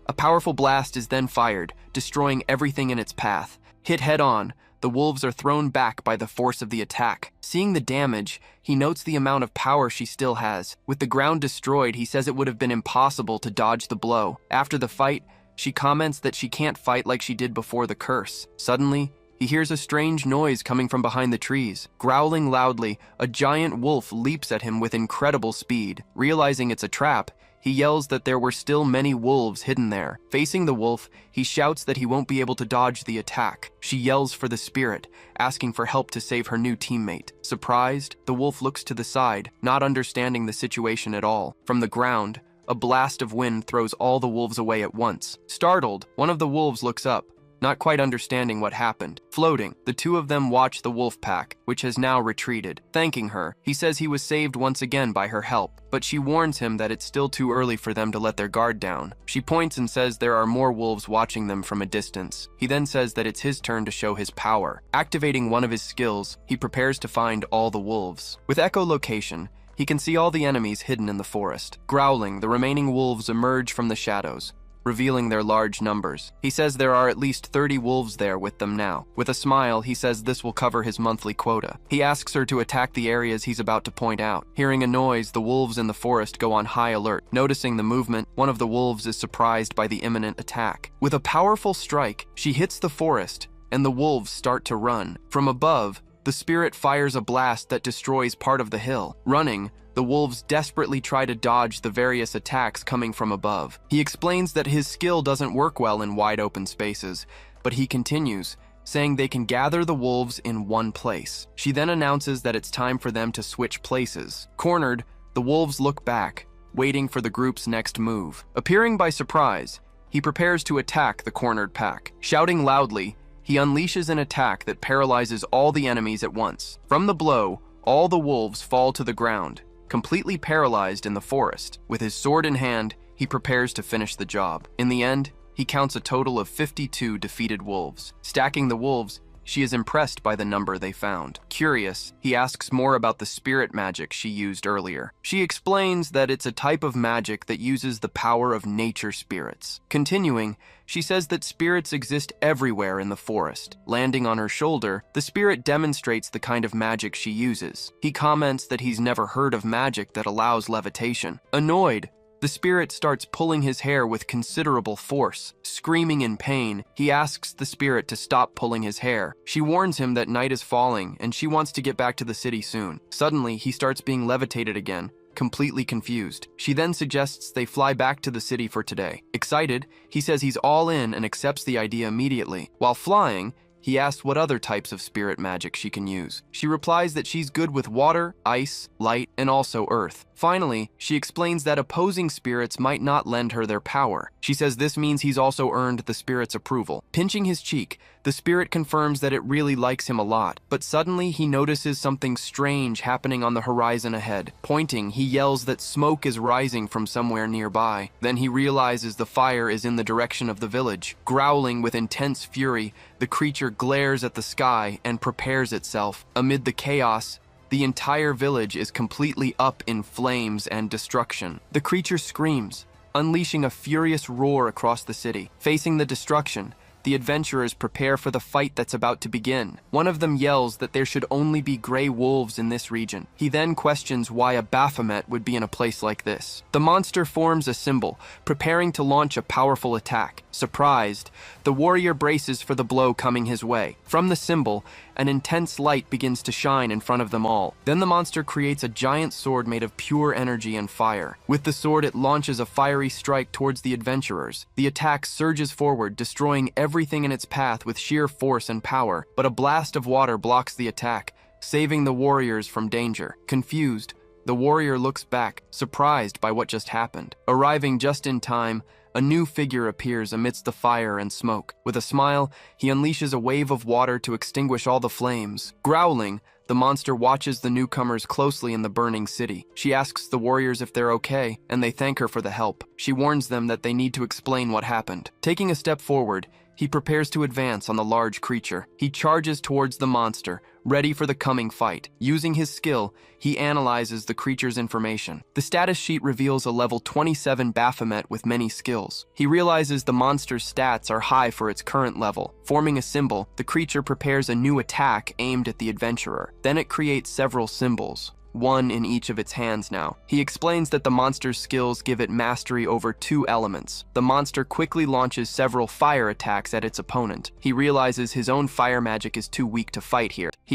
A powerful blast is then fired, destroying everything in its path. Hit head-on, the wolves are thrown back by the force of the attack. Seeing the damage, he notes the amount of power she still has. With the ground destroyed, he says it would have been impossible to dodge the blow. After the fight, she comments that she can't fight like she did before the curse. Suddenly, he hears a strange noise coming from behind the trees. Growling loudly, a giant wolf leaps at him with incredible speed. Realizing it's a trap, he yells that there were still many wolves hidden there. Facing the wolf, he shouts that he won't be able to dodge the attack. She yells for the spirit, asking for help to save her new teammate. Surprised, the wolf looks to the side, not understanding the situation at all. From the ground, a blast of wind throws all the wolves away at once. Startled, one of the wolves looks up, not quite understanding what happened. Floating, the two of them watch the wolf pack, which has now retreated. Thanking her, he says he was saved once again by her help, but she warns him that it's still too early for them to let their guard down. She points and says there are more wolves watching them from a distance. He then says that it's his turn to show his power. Activating one of his skills, he prepares to find all the wolves. With echolocation, he can see all the enemies hidden in the forest. Growling, the remaining wolves emerge from the shadows, revealing their large numbers. He says there are at least 30 wolves there with them now. With a smile, he says this will cover his monthly quota. He asks her to attack the areas he's about to point out. Hearing a noise, the wolves in the forest go on high alert. Noticing the movement, one of the wolves is surprised by the imminent attack. With a powerful strike, she hits the forest, and the wolves start to run. From above, the spirit fires a blast that destroys part of the hill. Running, the wolves desperately try to dodge the various attacks coming from above. He explains that his skill doesn't work well in wide open spaces, but he continues, saying they can gather the wolves in one place. She then announces that it's time for them to switch places. Cornered, the wolves look back, waiting for the group's next move. Appearing by surprise, he prepares to attack the cornered pack. Shouting loudly, he unleashes an attack that paralyzes all the enemies at once. From the blow, all the wolves fall to the ground, completely paralyzed in the forest. With his sword in hand, he prepares to finish the job. In the end, he counts a total of 52 defeated wolves. Stacking the wolves, she is impressed by the number they found. Curious, he asks more about the spirit magic she used earlier. She explains that it's a type of magic that uses the power of nature spirits. Continuing, she says that spirits exist everywhere in the forest. Landing on her shoulder, the spirit demonstrates the kind of magic she uses. He comments that he's never heard of magic that allows levitation. Annoyed, the spirit starts pulling his hair with considerable force. Screaming in pain, he asks the spirit to stop pulling his hair. She warns him that night is falling and she wants to get back to the city soon. Suddenly, he starts being levitated again, completely confused. She then suggests they fly back to the city for today. Excited, he says he's all in and accepts the idea immediately. While flying, he asks what other types of spirit magic she can use. She replies that she's good with water, ice, light, and also earth. Finally, she explains that opposing spirits might not lend her their power. She says this means he's also earned the spirit's approval. Pinching his cheek, the spirit confirms that it really likes him a lot, but suddenly he notices something strange happening on the horizon ahead. Pointing, he yells that smoke is rising from somewhere nearby. Then he realizes the fire is in the direction of the village. Growling with intense fury, the creature glares at the sky and prepares itself. Amid the chaos, the entire village is completely up in flames and destruction. The creature screams, unleashing a furious roar across the city. Facing the destruction, the adventurers prepare for the fight that's about to begin. One of them yells that there should only be gray wolves in this region. He then questions why a Baphomet would be in a place like this. The monster forms a symbol, preparing to launch a powerful attack. Surprised, the warrior braces for the blow coming his way. From the symbol, an intense light begins to shine in front of them all. Then the monster creates a giant sword made of pure energy and fire. With the sword, it launches a fiery strike towards the adventurers. The attack surges forward, destroying everything in its path with sheer force and power, but a blast of water blocks the attack, saving the warriors from danger. Confused, the warrior looks back, surprised by what just happened. Arriving just in time, a new figure appears amidst the fire and smoke. With a smile, he unleashes a wave of water to extinguish all the flames. Growling, the monster watches the newcomers closely in the burning city. She asks the warriors if they're okay, and they thank her for the help. She warns them that they need to explain what happened. Taking a step forward, he prepares to advance on the large creature. He charges towards the monster, ready for the coming fight. Using his skill, he analyzes the creature's information. The status sheet reveals a level 27 Baphomet with many skills. He realizes the monster's stats are high for its current level. Forming a symbol, the creature prepares a new attack aimed at the adventurer. Then it creates several symbols, one in each of its hands now. He explains that the monster's skills give it mastery over 2 elements. The monster quickly launches several fire attacks at its opponent. He realizes his own fire magic is too weak to fight here. The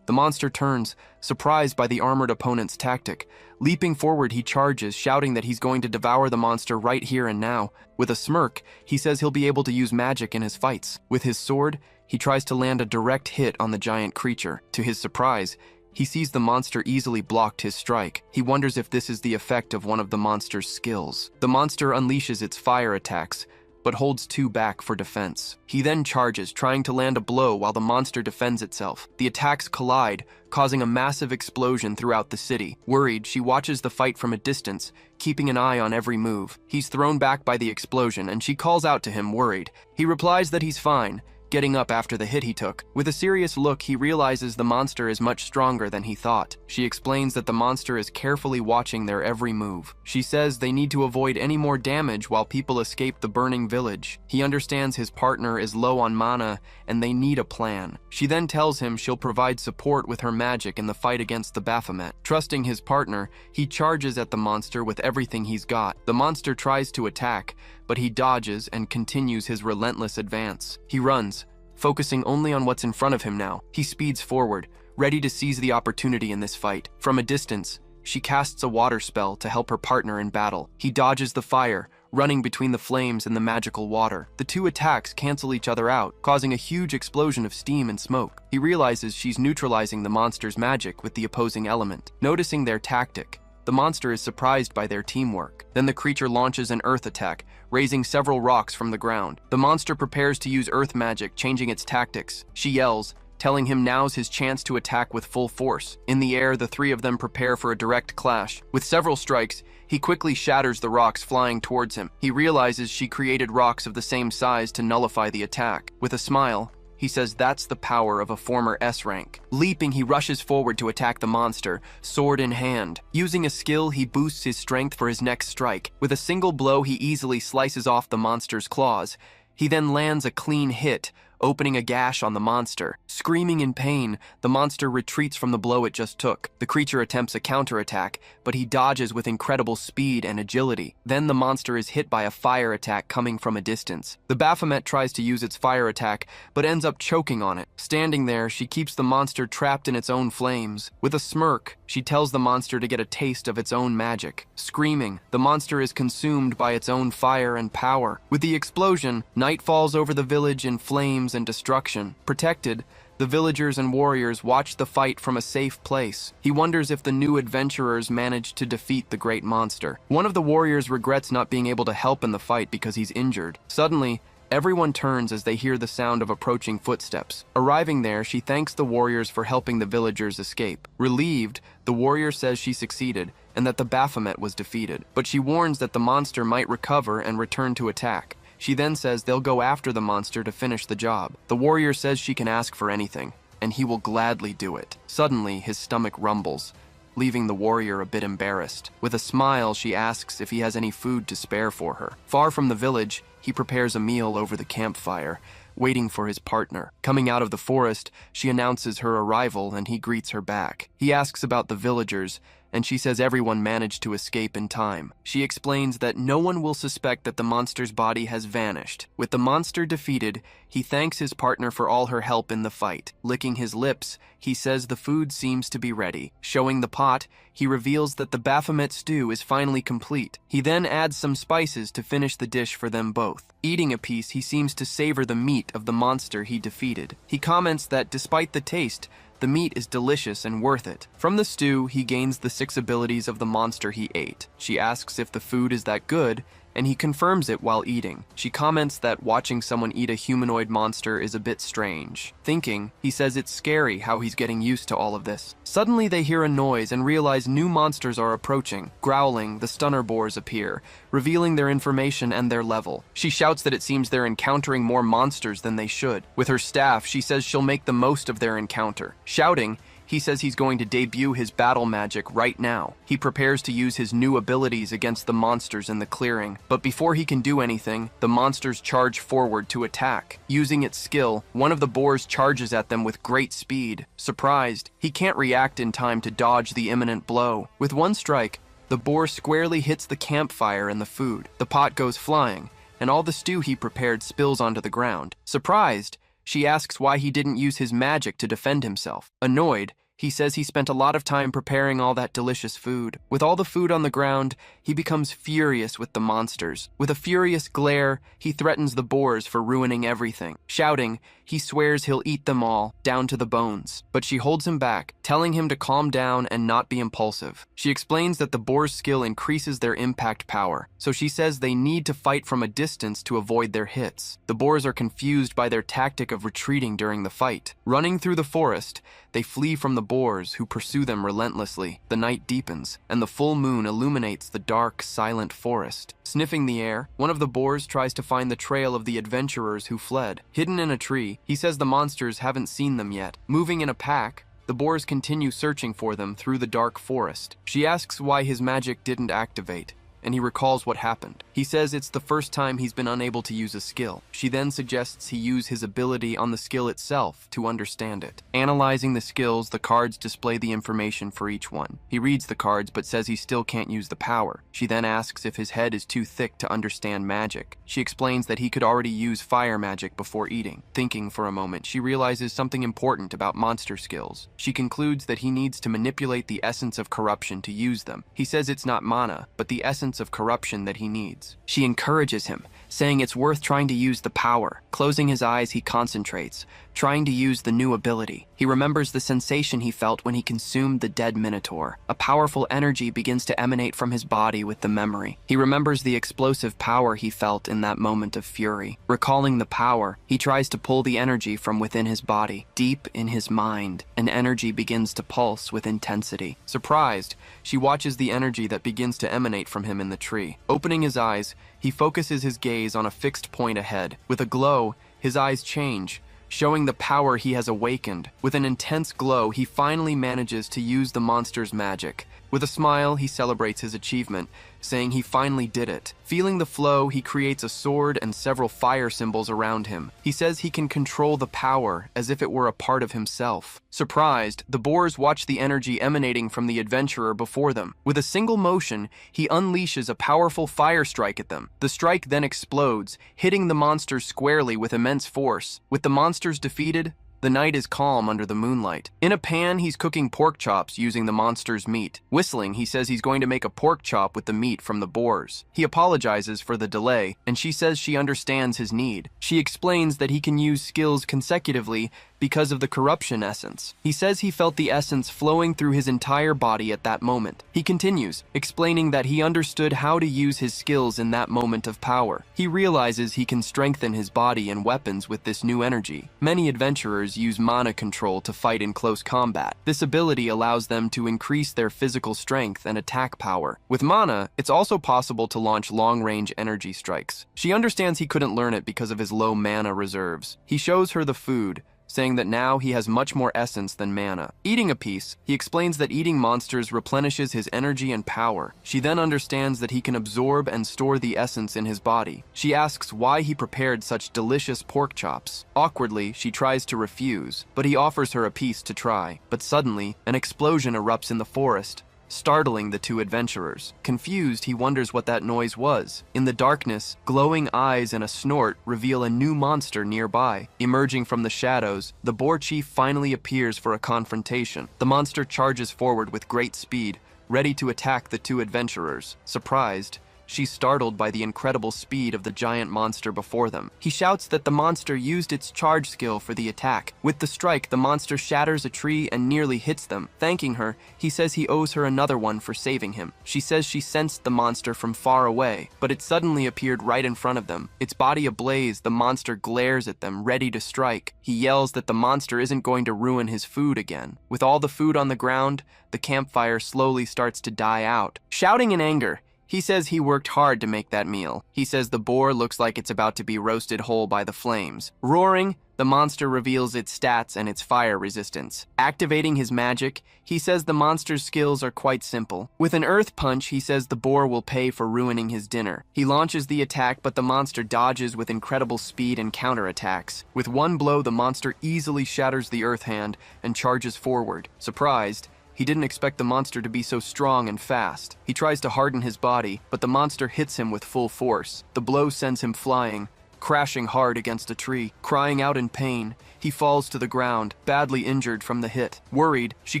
monster turns, surprised by the armored opponent's tactic. Leaping forward, he charges, shouting that he's going to devour the monster right here and now. With a smirk, he says he'll be able to use magic in his fights. With his sword, he tries to land a direct hit on the giant creature. To his surprise, he sees the monster easily blocked his strike. He wonders if this is the effect of one of the monster's skills. The monster unleashes its fire attacks, but holds 2 back for defense. He then charges, trying to land a blow while the monster defends itself. The attacks collide, causing a massive explosion throughout the city. Worried, she watches the fight from a distance, keeping an eye on every move. He's thrown back by the explosion, and she calls out to him, worried. He replies that he's fine, getting up after the hit he took. With a serious look, he realizes the monster is much stronger than he thought. She explains that the monster is carefully watching their every move. She says they need to avoid any more damage while people escape the burning village. He understands his partner is low on mana and they need a plan. She then tells him she'll provide support with her magic in the fight against the Baphomet. Trusting his partner, he charges at the monster with everything he's got. The monster tries to attack, but he dodges and continues his relentless advance. He runs, focusing only on what's in front of him now. He speeds forward, ready to seize the opportunity in this fight. From a distance, she casts a water spell to help her partner in battle. He dodges the fire, running between the flames and the magical water. The 2 attacks cancel each other out, causing a huge explosion of steam and smoke. He realizes she's neutralizing the monster's magic with the opposing element. Noticing their tactic, the monster is surprised by their teamwork. Then the creature launches an earth attack, raising several rocks from the ground. The monster prepares to use earth magic, changing its tactics. She yells, telling him now's his chance to attack with full force. In the air, the 3 of them prepare for a direct clash. With several strikes, he quickly shatters the rocks flying towards him. He realizes she created rocks of the same size to nullify the attack. With a smile, he says that's the power of a former S rank. Leaping, he rushes forward to attack the monster, sword in hand. Using a skill, he boosts his strength for his next strike. With a single blow, he easily slices off the monster's claws. He then lands a clean hit, opening a gash on the monster. Screaming in pain, the monster retreats from the blow it just took. The creature attempts a counterattack, but he dodges with incredible speed and agility. Then the monster is hit by a fire attack coming from a distance. The Baphomet tries to use its fire attack, but ends up choking on it. Standing there, she keeps the monster trapped in its own flames. With a smirk, she tells the monster to get a taste of its own magic. Screaming, the monster is consumed by its own fire and power. With the explosion, night falls over the village in flames and destruction. Protected, the villagers and warriors watch the fight from a safe place. He wonders if the new adventurers managed to defeat the great monster. One of the warriors regrets not being able to help in the fight because he's injured. Suddenly, everyone turns as they hear the sound of approaching footsteps. Arriving there, she thanks the warriors for helping the villagers escape. Relieved, the warrior says she succeeded and that the Baphomet was defeated, but she warns that the monster might recover and return to attack. She then says they'll go after the monster to finish the job. The warrior says she can ask for anything, and he will gladly do it. Suddenly, his stomach rumbles. leaving the warrior a bit embarrassed. With a smile, she asks if he has any food to spare for her. Far from the village, he prepares a meal over the campfire, waiting for his partner. Coming out of the forest, she announces her arrival and he greets her back. He asks about the villagers, and she says everyone managed to escape in time. She explains that no one will suspect that the monster's body has vanished. With the monster defeated, he thanks his partner for all her help in the fight. Licking his lips, he says the food seems to be ready. Showing the pot, he reveals that the Baphomet stew is finally complete. He then adds some spices to finish the dish for them both. Eating a piece, he seems to savor the meat of the monster he defeated. He comments that despite the taste, the meat is delicious and worth it. From the stew, he gains the 6 abilities of the monster he ate. She asks if the food is that good, and he confirms it while eating. She comments that watching someone eat a humanoid monster is a bit strange. Thinking, he says it's scary how he's getting used to all of this. Suddenly they hear a noise and realize new monsters are approaching. Growling, the stunner boars appear, revealing their information and their level. She shouts that it seems they're encountering more monsters than they should. With her staff, she says she'll make the most of their encounter. Shouting, he says he's going to debut his battle magic right now. He prepares to use his new abilities against the monsters in the clearing. But before he can do anything, the monsters charge forward to attack. Using its skill, one of the boars charges at them with great speed. Surprised, he can't react in time to dodge the imminent blow. With one strike, the boar squarely hits the campfire and the food. The pot goes flying, and all the stew he prepared spills onto the ground. Surprised, she asks why he didn't use his magic to defend himself. Annoyed, he says he spent a lot of time preparing all that delicious food. With all the food on the ground, he becomes furious with the monsters. With a furious glare, he threatens the boars for ruining everything. Shouting, he swears he'll eat them all, down to the bones. But she holds him back, telling him to calm down and not be impulsive. She explains that the boar's skill increases their impact power, so she says they need to fight from a distance to avoid their hits. The boars are confused by their tactic of retreating during the fight. Running through the forest, they flee from the boars, who pursue them relentlessly. The night deepens, and the full moon illuminates the dark, silent forest. Sniffing the air, one of the boars tries to find the trail of the adventurers who fled. Hidden in a tree, he says the monsters haven't seen them yet. Moving in a pack, the boars continue searching for them through the dark forest. She asks why his magic didn't activate, and he recalls what happened. He says it's the first time he's been unable to use a skill. She then suggests he use his ability on the skill itself to understand it. Analyzing the skills, the cards display the information for each one. He reads the cards but says he still can't use the power. She then asks if his head is too thick to understand magic. She explains that he could already use fire magic before eating. Thinking for a moment, she realizes something important about monster skills. She concludes that he needs to manipulate the essence of corruption to use them. He says it's not mana, but the essence of corruption that he needs. She encourages him, saying it's worth trying to use the power. Closing his eyes, he concentrates, trying to use the new ability. He remembers the sensation he felt when he consumed the dead minotaur. A powerful energy begins to emanate from his body with the memory. He remembers the explosive power he felt in that moment of fury. Recalling the power, he tries to pull the energy from within his body. Deep in his mind, an energy begins to pulse with intensity. Surprised, she watches the energy that begins to emanate from him in the tree. Opening his eyes, he focuses his gaze on a fixed point ahead. With a glow, his eyes change, showing the power he has awakened. With an intense glow, he finally manages to use the monster's magic. With a smile, he celebrates his achievement, saying he finally did it. Feeling the flow, he creates a sword and several fire symbols around him. He says he can control the power as if it were a part of himself. Surprised, the boars watch the energy emanating from the adventurer before them. With a single motion, he unleashes a powerful fire strike at them. The strike then explodes, hitting the monsters squarely with immense force. With the monsters defeated, the night is calm under the moonlight. In a pan, he's cooking pork chops using the monster's meat. Whistling, he says he's going to make a pork chop with the meat from the boars. He apologizes for the delay, and she says she understands his need. She explains that he can use skills consecutively because of the corruption essence. He says he felt the essence flowing through his entire body at that moment. He continues, explaining that he understood how to use his skills in that moment of power. He realizes he can strengthen his body and weapons with this new energy. Many adventurers use mana control to fight in close combat. This ability allows them to increase their physical strength and attack power. With mana, it's also possible to launch long-range energy strikes. She understands he couldn't learn it because of his low mana reserves. He shows her the food, saying that now he has much more essence than mana. Eating a piece, he explains that eating monsters replenishes his energy and power. She then understands that he can absorb and store the essence in his body. She asks why he prepared such delicious pork chops. Awkwardly, she tries to refuse, but he offers her a piece to try. But suddenly, an explosion erupts in the forest, startling the two adventurers. Confused, he wonders what that noise was. In the darkness, glowing eyes and a snort reveal a new monster nearby. Emerging from the shadows, the boar chief finally appears for a confrontation. The monster charges forward with great speed, ready to attack the two adventurers. Surprised, she's startled by the incredible speed of the giant monster before them. He shouts that the monster used its charge skill for the attack. With the strike, the monster shatters a tree and nearly hits them. Thanking her, he says he owes her another one for saving him. She says she sensed the monster from far away, but it suddenly appeared right in front of them. Its body ablaze, the monster glares at them, ready to strike. He yells that the monster isn't going to ruin his food again. With all the food on the ground, the campfire slowly starts to die out. Shouting in anger, he says he worked hard to make that meal. He says the boar looks like it's about to be roasted whole by the flames. Roaring, the monster reveals its stats and its fire resistance. Activating his magic, he says the monster's skills are quite simple. With an earth punch, he says the boar will pay for ruining his dinner. He launches the attack, but the monster dodges with incredible speed and counterattacks. With one blow, the monster easily shatters the earth hand and charges forward. Surprised, he didn't expect the monster to be so strong and fast. He tries to harden his body, but the monster hits him with full force. The blow sends him flying, crashing hard against a tree. Crying out in pain, he falls to the ground, badly injured from the hit. Worried, she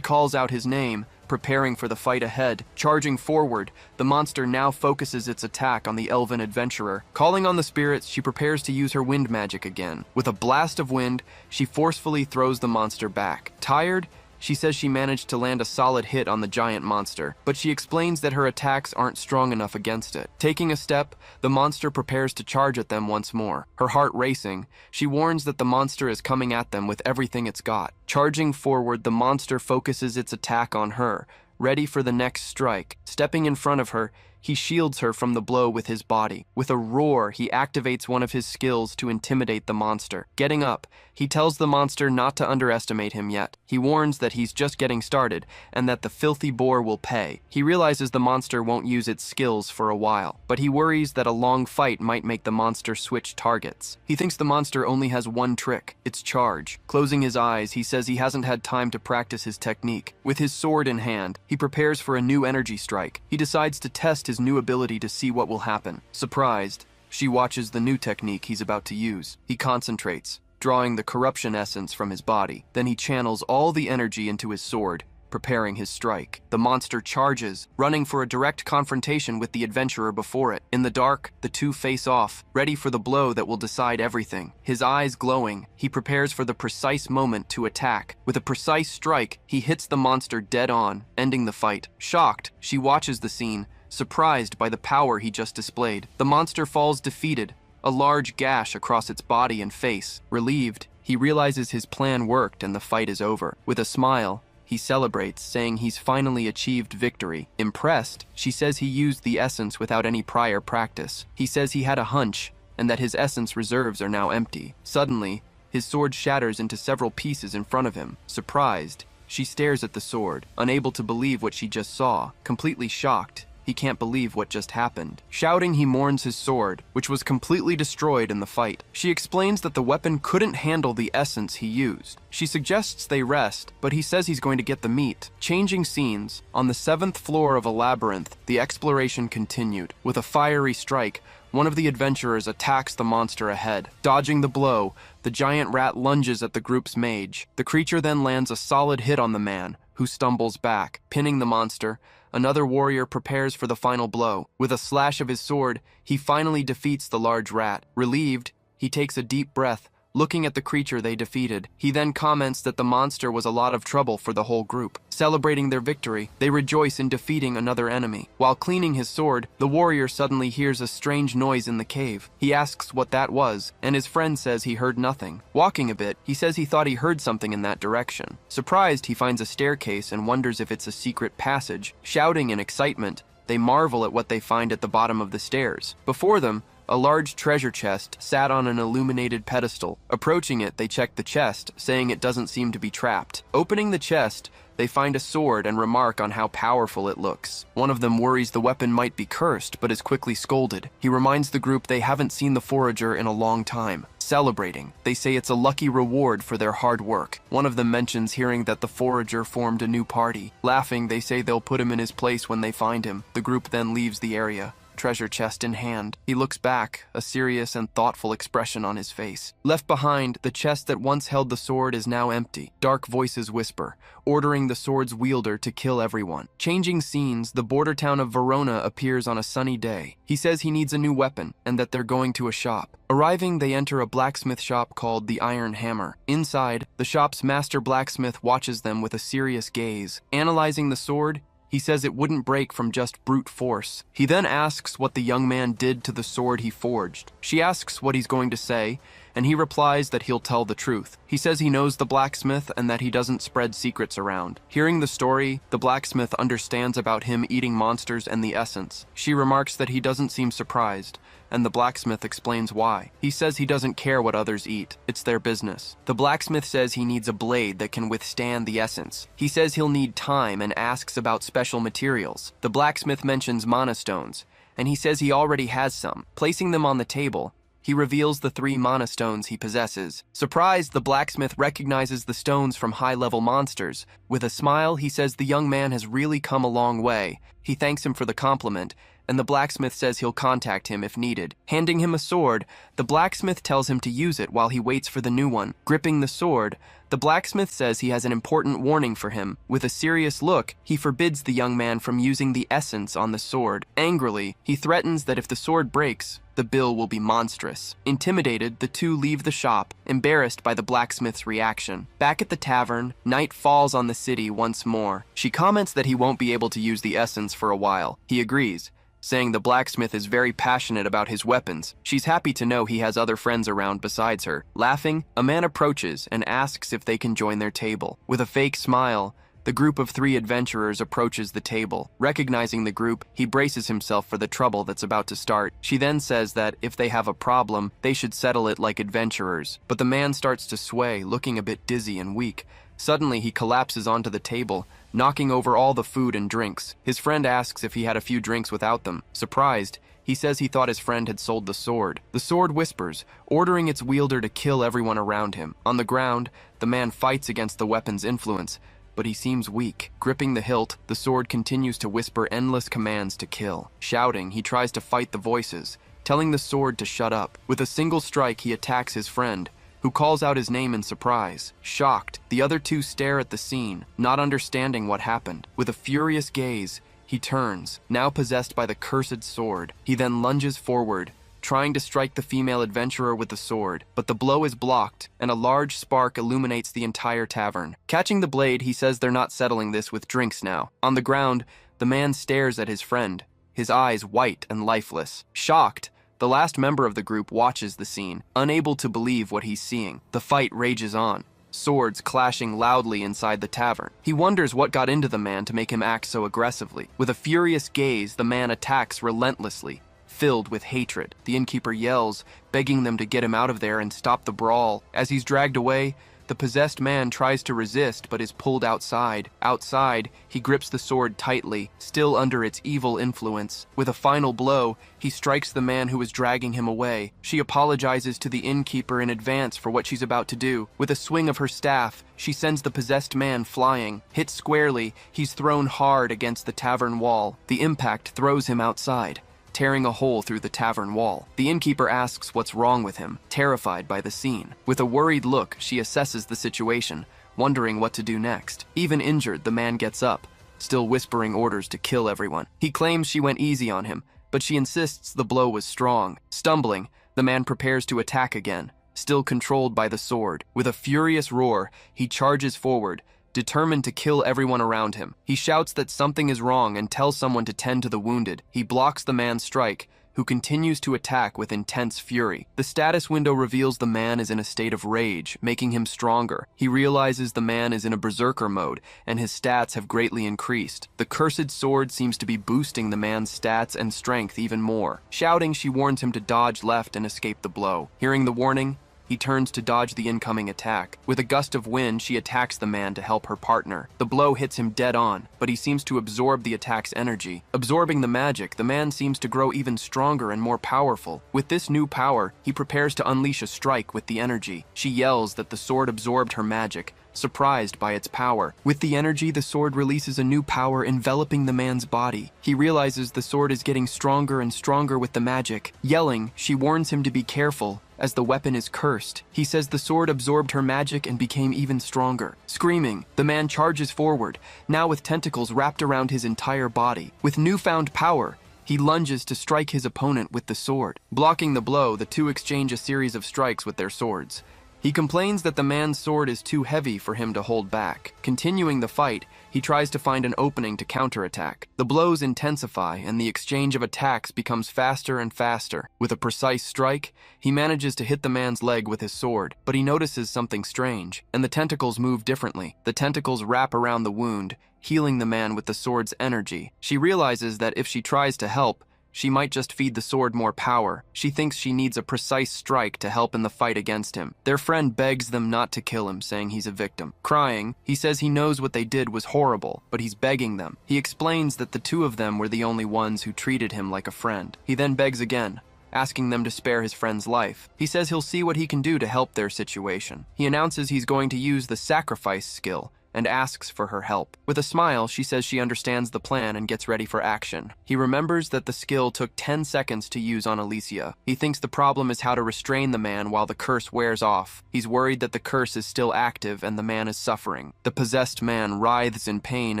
calls out his name, preparing for the fight ahead. Charging forward, the monster now focuses its attack on the elven adventurer. Calling on the spirits, she prepares to use her wind magic again. With a blast of wind, she forcefully throws the monster back. Tired, she says she managed to land a solid hit on the giant monster, but she explains that her attacks aren't strong enough against it. Taking a step, the monster prepares to charge at them once more. Her heart racing, she warns that the monster is coming at them with everything it's got. Charging forward, the monster focuses its attack on her, ready for the next strike. Stepping in front of her, he shields her from the blow with his body. With a roar, he activates one of his skills to intimidate the monster. Getting up, he tells the monster not to underestimate him yet. He warns that he's just getting started and that the filthy boar will pay. He realizes the monster won't use its skills for a while, but he worries that a long fight might make the monster switch targets. He thinks the monster only has one trick, its charge. Closing his eyes, he says he hasn't had time to practice his technique. With his sword in hand, he prepares for a new energy strike. He decides to test his new ability to see what will happen. Surprised, she watches the new technique he's about to use. He concentrates, drawing the corruption essence from his body. Then he channels all the energy into his sword, preparing his strike. The monster charges, running for a direct confrontation with the adventurer before it. In the dark, the two face off, ready for the blow that will decide everything. His eyes glowing, he prepares for the precise moment to attack. With a precise strike, he hits the monster dead on, ending the fight. Shocked, she watches the scene, surprised by the power he just displayed. The monster falls defeated, a large gash across its body and face. Relieved, he realizes his plan worked and the fight is over. With a smile, he celebrates, saying he's finally achieved victory. Impressed, she says he used the essence without any prior practice. He says he had a hunch, and that his essence reserves are now empty. Suddenly, his sword shatters into several pieces in front of him. Surprised, she stares at the sword, unable to believe what she just saw. Completely shocked, he can't believe what just happened. Shouting, he mourns his sword, which was completely destroyed in the fight. She explains that the weapon couldn't handle the essence he used. She suggests they rest, but he says he's going to get the meat. Changing scenes, on the 7th floor of a labyrinth, the exploration continued. With a fiery strike, one of the adventurers attacks the monster ahead. Dodging the blow, the giant rat lunges at the group's mage. The creature then lands a solid hit on the man, who stumbles back. Pinning the monster, another warrior prepares for the final blow. With a slash of his sword, he finally defeats the large rat. Relieved, he takes a deep breath, looking at the creature they defeated. He then comments that the monster was a lot of trouble for the whole group. Celebrating their victory, they rejoice in defeating another enemy. While cleaning his sword, the warrior suddenly hears a strange noise in the cave. He asks what that was, and his friend says he heard nothing. Walking a bit, he says he thought he heard something in that direction. Surprised, he finds a staircase and wonders if it's a secret passage. Shouting in excitement, they marvel at what they find at the bottom of the stairs. Before them, A large treasure chest sat on an illuminated pedestal. Approaching it, they check the chest, saying it doesn't seem to be trapped. Opening the chest, they find a sword and remark on how powerful it looks. One of them worries the weapon might be cursed, but is quickly scolded. He reminds the group they haven't seen the forager in a long time. Celebrating, they say it's a lucky reward for their hard work. One of them mentions hearing that the forager formed a new party. Laughing, they say they'll put him in his place when they find him. The group then leaves the area, treasure chest in hand. He looks back, a serious and thoughtful expression on his face. Left behind, the chest that once held the sword is now empty. Dark voices whisper, ordering the sword's wielder to kill everyone. Changing scenes, the border town of Verona appears on a sunny day. He says he needs a new weapon and that they're going to a shop. Arriving, they enter a blacksmith shop called the Iron Hammer. Inside, the shop's master blacksmith watches them with a serious gaze. Analyzing the sword, he says it wouldn't break from just brute force. He then asks what the young man did to the sword he forged. She asks what he's going to say, and he replies that he'll tell the truth. He says he knows the blacksmith and that he doesn't spread secrets around. Hearing the story, the blacksmith understands about him eating monsters and the essence. She remarks that he doesn't seem surprised, and the blacksmith explains why. He says he doesn't care what others eat. It's their business. The blacksmith says he needs a blade that can withstand the essence. He says he'll need time and asks about special materials. The blacksmith mentions mana stones, and he says he already has some. Placing them on the table, he reveals the 3 mana stones he possesses. Surprised, the blacksmith recognizes the stones from high-level monsters. With a smile, he says the young man has really come a long way. He thanks him for the compliment, and the blacksmith says he'll contact him if needed. Handing him a sword, the blacksmith tells him to use it while he waits for the new one. Gripping the sword, the blacksmith says he has an important warning for him. With a serious look, he forbids the young man from using the essence on the sword. Angrily, he threatens that if the sword breaks, the bill will be monstrous. Intimidated, the two leave the shop, embarrassed by the blacksmith's reaction. Back at the tavern, night falls on the city once more. She comments that he won't be able to use the essence for a while. He agrees, saying the blacksmith is very passionate about his weapons. She's happy to know he has other friends around besides her. Laughing, a man approaches and asks if they can join their table. With a fake smile, the group of 3 adventurers approaches the table. Recognizing the group, he braces himself for the trouble that's about to start. She then says that if they have a problem, they should settle it like adventurers. But the man starts to sway, looking a bit dizzy and weak. Suddenly, he collapses onto the table, knocking over all the food and drinks. His friend asks if he had a few drinks without them. Surprised, he says he thought his friend had sold the sword. The sword whispers, ordering its wielder to kill everyone around him. On the ground, the man fights against the weapon's influence, but he seems weak. Gripping the hilt, the sword continues to whisper endless commands to kill. Shouting, he tries to fight the voices, telling the sword to shut up. With a single strike, he attacks his friend, who calls out his name in surprise. Shocked, the other 2 stare at the scene, not understanding what happened. With a furious gaze, he turns, now possessed by the cursed sword. He then lunges forward, trying to strike the female adventurer with the sword, but the blow is blocked, and a large spark illuminates the entire tavern. Catching the blade, he says they're not settling this with drinks now. On the ground, the man stares at his friend, his eyes white and lifeless. Shocked, the last member of the group watches the scene, unable to believe what he's seeing. The fight rages on, swords clashing loudly inside the tavern. He wonders what got into the man to make him act so aggressively. With a furious gaze, the man attacks relentlessly, filled with hatred. The innkeeper yells, begging them to get him out of there and stop the brawl. As he's dragged away, the possessed man tries to resist but is pulled outside. Outside, he grips the sword tightly, still under its evil influence. With a final blow, he strikes the man who is dragging him away. She apologizes to the innkeeper in advance for what she's about to do. With a swing of her staff, she sends the possessed man flying. Hit squarely, he's thrown hard against the tavern wall. The impact throws him outside, tearing a hole through the tavern wall. The innkeeper asks what's wrong with him, terrified by the scene. With a worried look, she assesses the situation, wondering what to do next. Even injured, the man gets up, still whispering orders to kill everyone. He claims she went easy on him, but she insists the blow was strong. Stumbling, the man prepares to attack again, still controlled by the sword. With a furious roar, he charges forward, determined to kill everyone around him. He shouts that something is wrong and tells someone to tend to the wounded. He blocks the man's strike, who continues to attack with intense fury. The status window reveals the man is in a state of rage, making him stronger. He realizes the man is in a berserker mode, and his stats have greatly increased. The cursed sword seems to be boosting the man's stats and strength even more. Shouting, she warns him to dodge left and escape the blow. Hearing the warning, he turns to dodge the incoming attack. With a gust of wind, she attacks the man to help her partner. The blow hits him dead on, but he seems to absorb the attack's energy. Absorbing the magic, the man seems to grow even stronger and more powerful. With this new power, he prepares to unleash a strike with the energy. She yells that the sword absorbed her magic, surprised by its power. With the energy, the sword releases a new power enveloping the man's body. He realizes the sword is getting stronger and stronger with the magic. Yelling, she warns him to be careful, as the weapon is cursed. He says the sword absorbed her magic and became even stronger. Screaming, the man charges forward, now with tentacles wrapped around his entire body. With newfound power, he lunges to strike his opponent with the sword. Blocking the blow, the two exchange a series of strikes with their swords. He complains that the man's sword is too heavy for him to hold back. Continuing the fight, he tries to find an opening to counterattack. The blows intensify, and the exchange of attacks becomes faster and faster. With a precise strike, he manages to hit the man's leg with his sword, but he notices something strange, and the tentacles move differently. The tentacles wrap around the wound, healing the man with the sword's energy. She realizes that if she tries to help, she might just feed the sword more power. She thinks she needs a precise strike to help in the fight against him. Their friend begs them not to kill him, saying he's a victim. Crying, he says he knows what they did was horrible, but he's begging them. He explains that the two of them were the only ones who treated him like a friend. He then begs again, asking them to spare his friend's life. He says he'll see what he can do to help their situation. He announces he's going to use the sacrifice skill, and asks for her help. With a smile, she says she understands the plan and gets ready for action. He remembers that the skill took 10 seconds to use on Alicia. He thinks the problem is how to restrain the man while the curse wears off. He's worried that the curse is still active and the man is suffering. The possessed man writhes in pain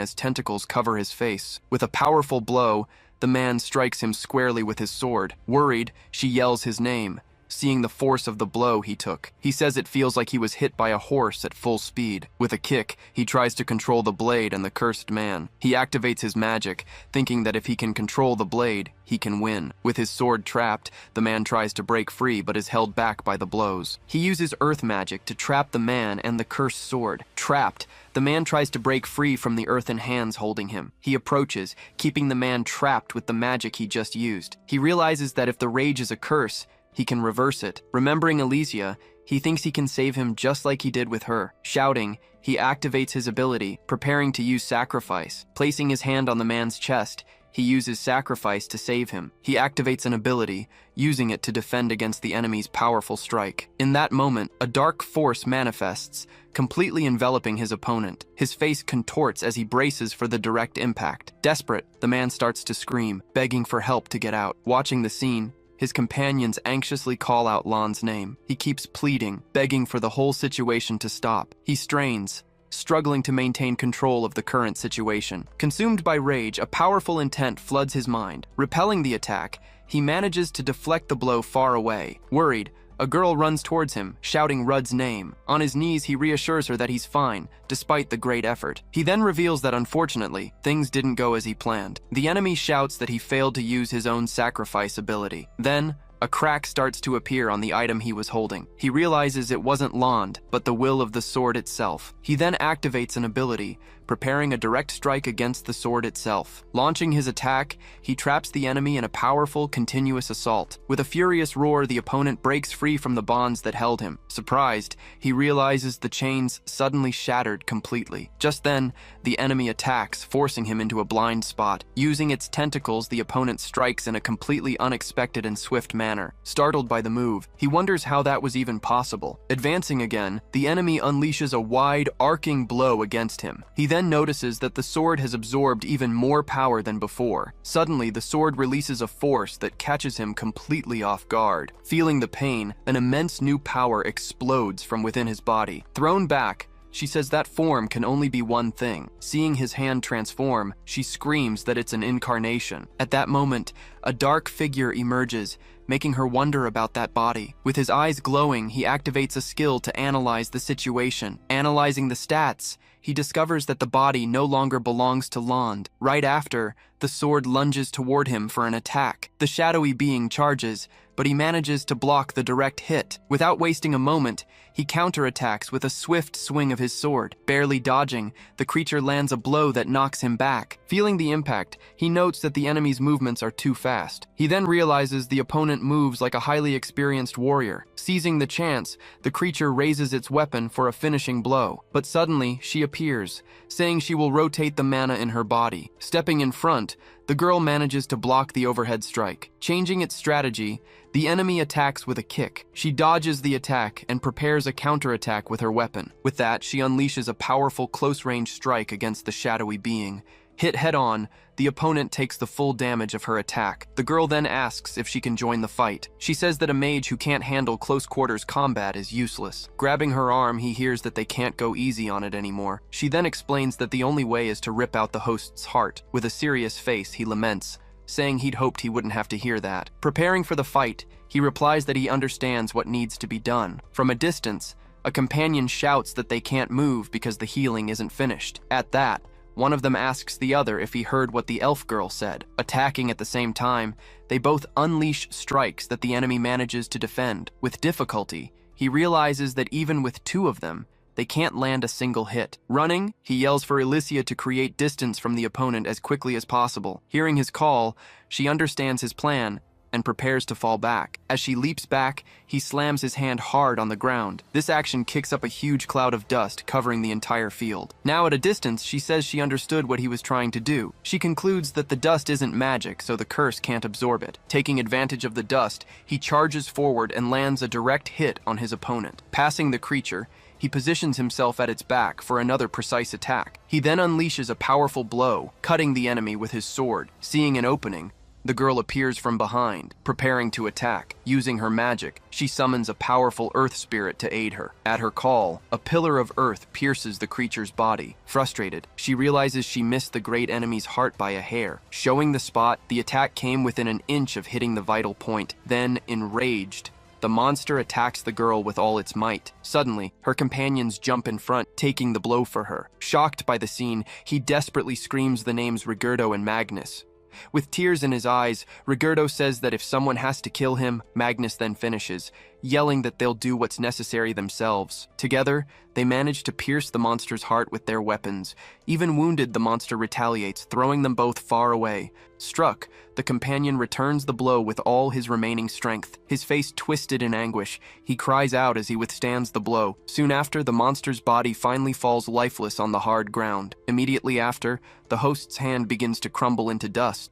as tentacles cover his face. With a powerful blow, the man strikes him squarely with his sword. Worried, she yells his name, seeing the force of the blow he took. He says it feels like he was hit by a horse at full speed. With a kick, he tries to control the blade and the cursed man. He activates his magic, thinking that if he can control the blade, he can win. With his sword trapped, the man tries to break free but is held back by the blows. He uses earth magic to trap the man and the cursed sword. Trapped, the man tries to break free from the earthen hands holding him. He approaches, keeping the man trapped with the magic he just used. He realizes that if the rage is a curse, he can reverse it. Remembering Alicia, he thinks he can save him just like he did with her. Shouting, he activates his ability, preparing to use sacrifice. Placing his hand on the man's chest, he uses sacrifice to save him. He activates an ability, using it to defend against the enemy's powerful strike. In that moment, a dark force manifests, completely enveloping his opponent. His face contorts as he braces for the direct impact. Desperate, the man starts to scream, begging for help to get out. Watching the scene, his companions anxiously call out Lan's name. He keeps pleading, begging for the whole situation to stop. He strains, struggling to maintain control of the current situation. Consumed by rage, a powerful intent floods his mind. Repelling the attack, he manages to deflect the blow far away. Worried, a girl runs towards him, shouting Rudd's name. On his knees, he reassures her that he's fine, despite the great effort. He then reveals that unfortunately, things didn't go as he planned. The enemy shouts that he failed to use his own sacrifice ability. Then, a crack starts to appear on the item he was holding. He realizes it wasn't Land, but the will of the sword itself. He then activates an ability, preparing a direct strike against the sword itself. Launching his attack, he traps the enemy in a powerful, continuous assault. With a furious roar, the opponent breaks free from the bonds that held him. Surprised, he realizes the chains suddenly shattered completely. Just then, the enemy attacks, forcing him into a blind spot. Using its tentacles, the opponent strikes in a completely unexpected and swift manner. Startled by the move, he wonders how that was even possible. Advancing again, the enemy unleashes a wide, arcing blow against him. He then notices that the sword has absorbed even more power than before. Suddenly, the sword releases a force that catches him completely off guard. Feeling the pain, an immense new power explodes from within his body. Thrown back, she says that form can only be one thing. Seeing his hand transform, she screams that it's an incarnation. At that moment, A dark figure emerges, making her wonder about that body. With his eyes glowing, he activates a skill to analyze the situation. Analyzing the stats, he discovers that the body no longer belongs to Lond. Right after, the sword lunges toward him for an attack. The shadowy being charges, but he manages to block the direct hit. Without wasting a moment, he counterattacks with a swift swing of his sword. Barely dodging, the creature lands a blow that knocks him back. Feeling the impact, he notes that the enemy's movements are too fast. He then realizes the opponent moves like a highly experienced warrior. Seizing the chance, the creature raises its weapon for a finishing blow. But suddenly, she appears, saying she will rotate the mana in her body. Stepping in front, the girl manages to block the overhead strike. Changing its strategy, the enemy attacks with a kick. She dodges the attack and prepares a counterattack with her weapon. With that, she unleashes a powerful close-range strike against the shadowy being. Hit head-on, the opponent takes the full damage of her attack. The girl then asks if she can join the fight. She says that a mage who can't handle close-quarters combat is useless. Grabbing her arm, he hears that they can't go easy on it anymore. She then explains that the only way is to rip out the host's heart. With a serious face, he laments, saying he'd hoped he wouldn't have to hear that. Preparing for the fight, he replies that he understands what needs to be done. From a distance, a companion shouts that they can't move because the healing isn't finished. At that, one of them asks the other if he heard what the elf girl said. Attacking at the same time, they both unleash strikes that the enemy manages to defend. With difficulty, he realizes that even with two of them, they can't land a single hit. Running, he yells for Alicia to create distance from the opponent as quickly as possible. Hearing his call, she understands his plan and prepares to fall back. As she leaps back, he slams his hand hard on the ground. This action kicks up a huge cloud of dust covering the entire field. Now at a distance, she says she understood what he was trying to do. She concludes that the dust isn't magic, so the curse can't absorb it. Taking advantage of the dust, he charges forward and lands a direct hit on his opponent. Passing the creature, he positions himself at its back for another precise attack. He then unleashes a powerful blow, cutting the enemy with his sword. Seeing an opening, the girl appears from behind, preparing to attack. Using her magic, she summons a powerful earth spirit to aid her. At her call, a pillar of earth pierces the creature's body. Frustrated, she realizes she missed the great enemy's heart by a hair. Showing the spot, the attack came within an inch of hitting the vital point. Then, enraged, the monster attacks the girl with all its might. Suddenly, her companions jump in front, taking the blow for her. Shocked by the scene, he desperately screams the names Rigurdo and Magnus. With tears in his eyes, Rigurdo says that if someone has to kill him, Magnus then finishes, yelling that they'll do what's necessary themselves. Together, they manage to pierce the monster's heart with their weapons. Even wounded, the monster retaliates, throwing them both far away. Struck, the companion returns the blow with all his remaining strength. His face twisted in anguish, he cries out as he withstands the blow. Soon after, the monster's body finally falls lifeless on the hard ground. Immediately after, the host's hand begins to crumble into dust.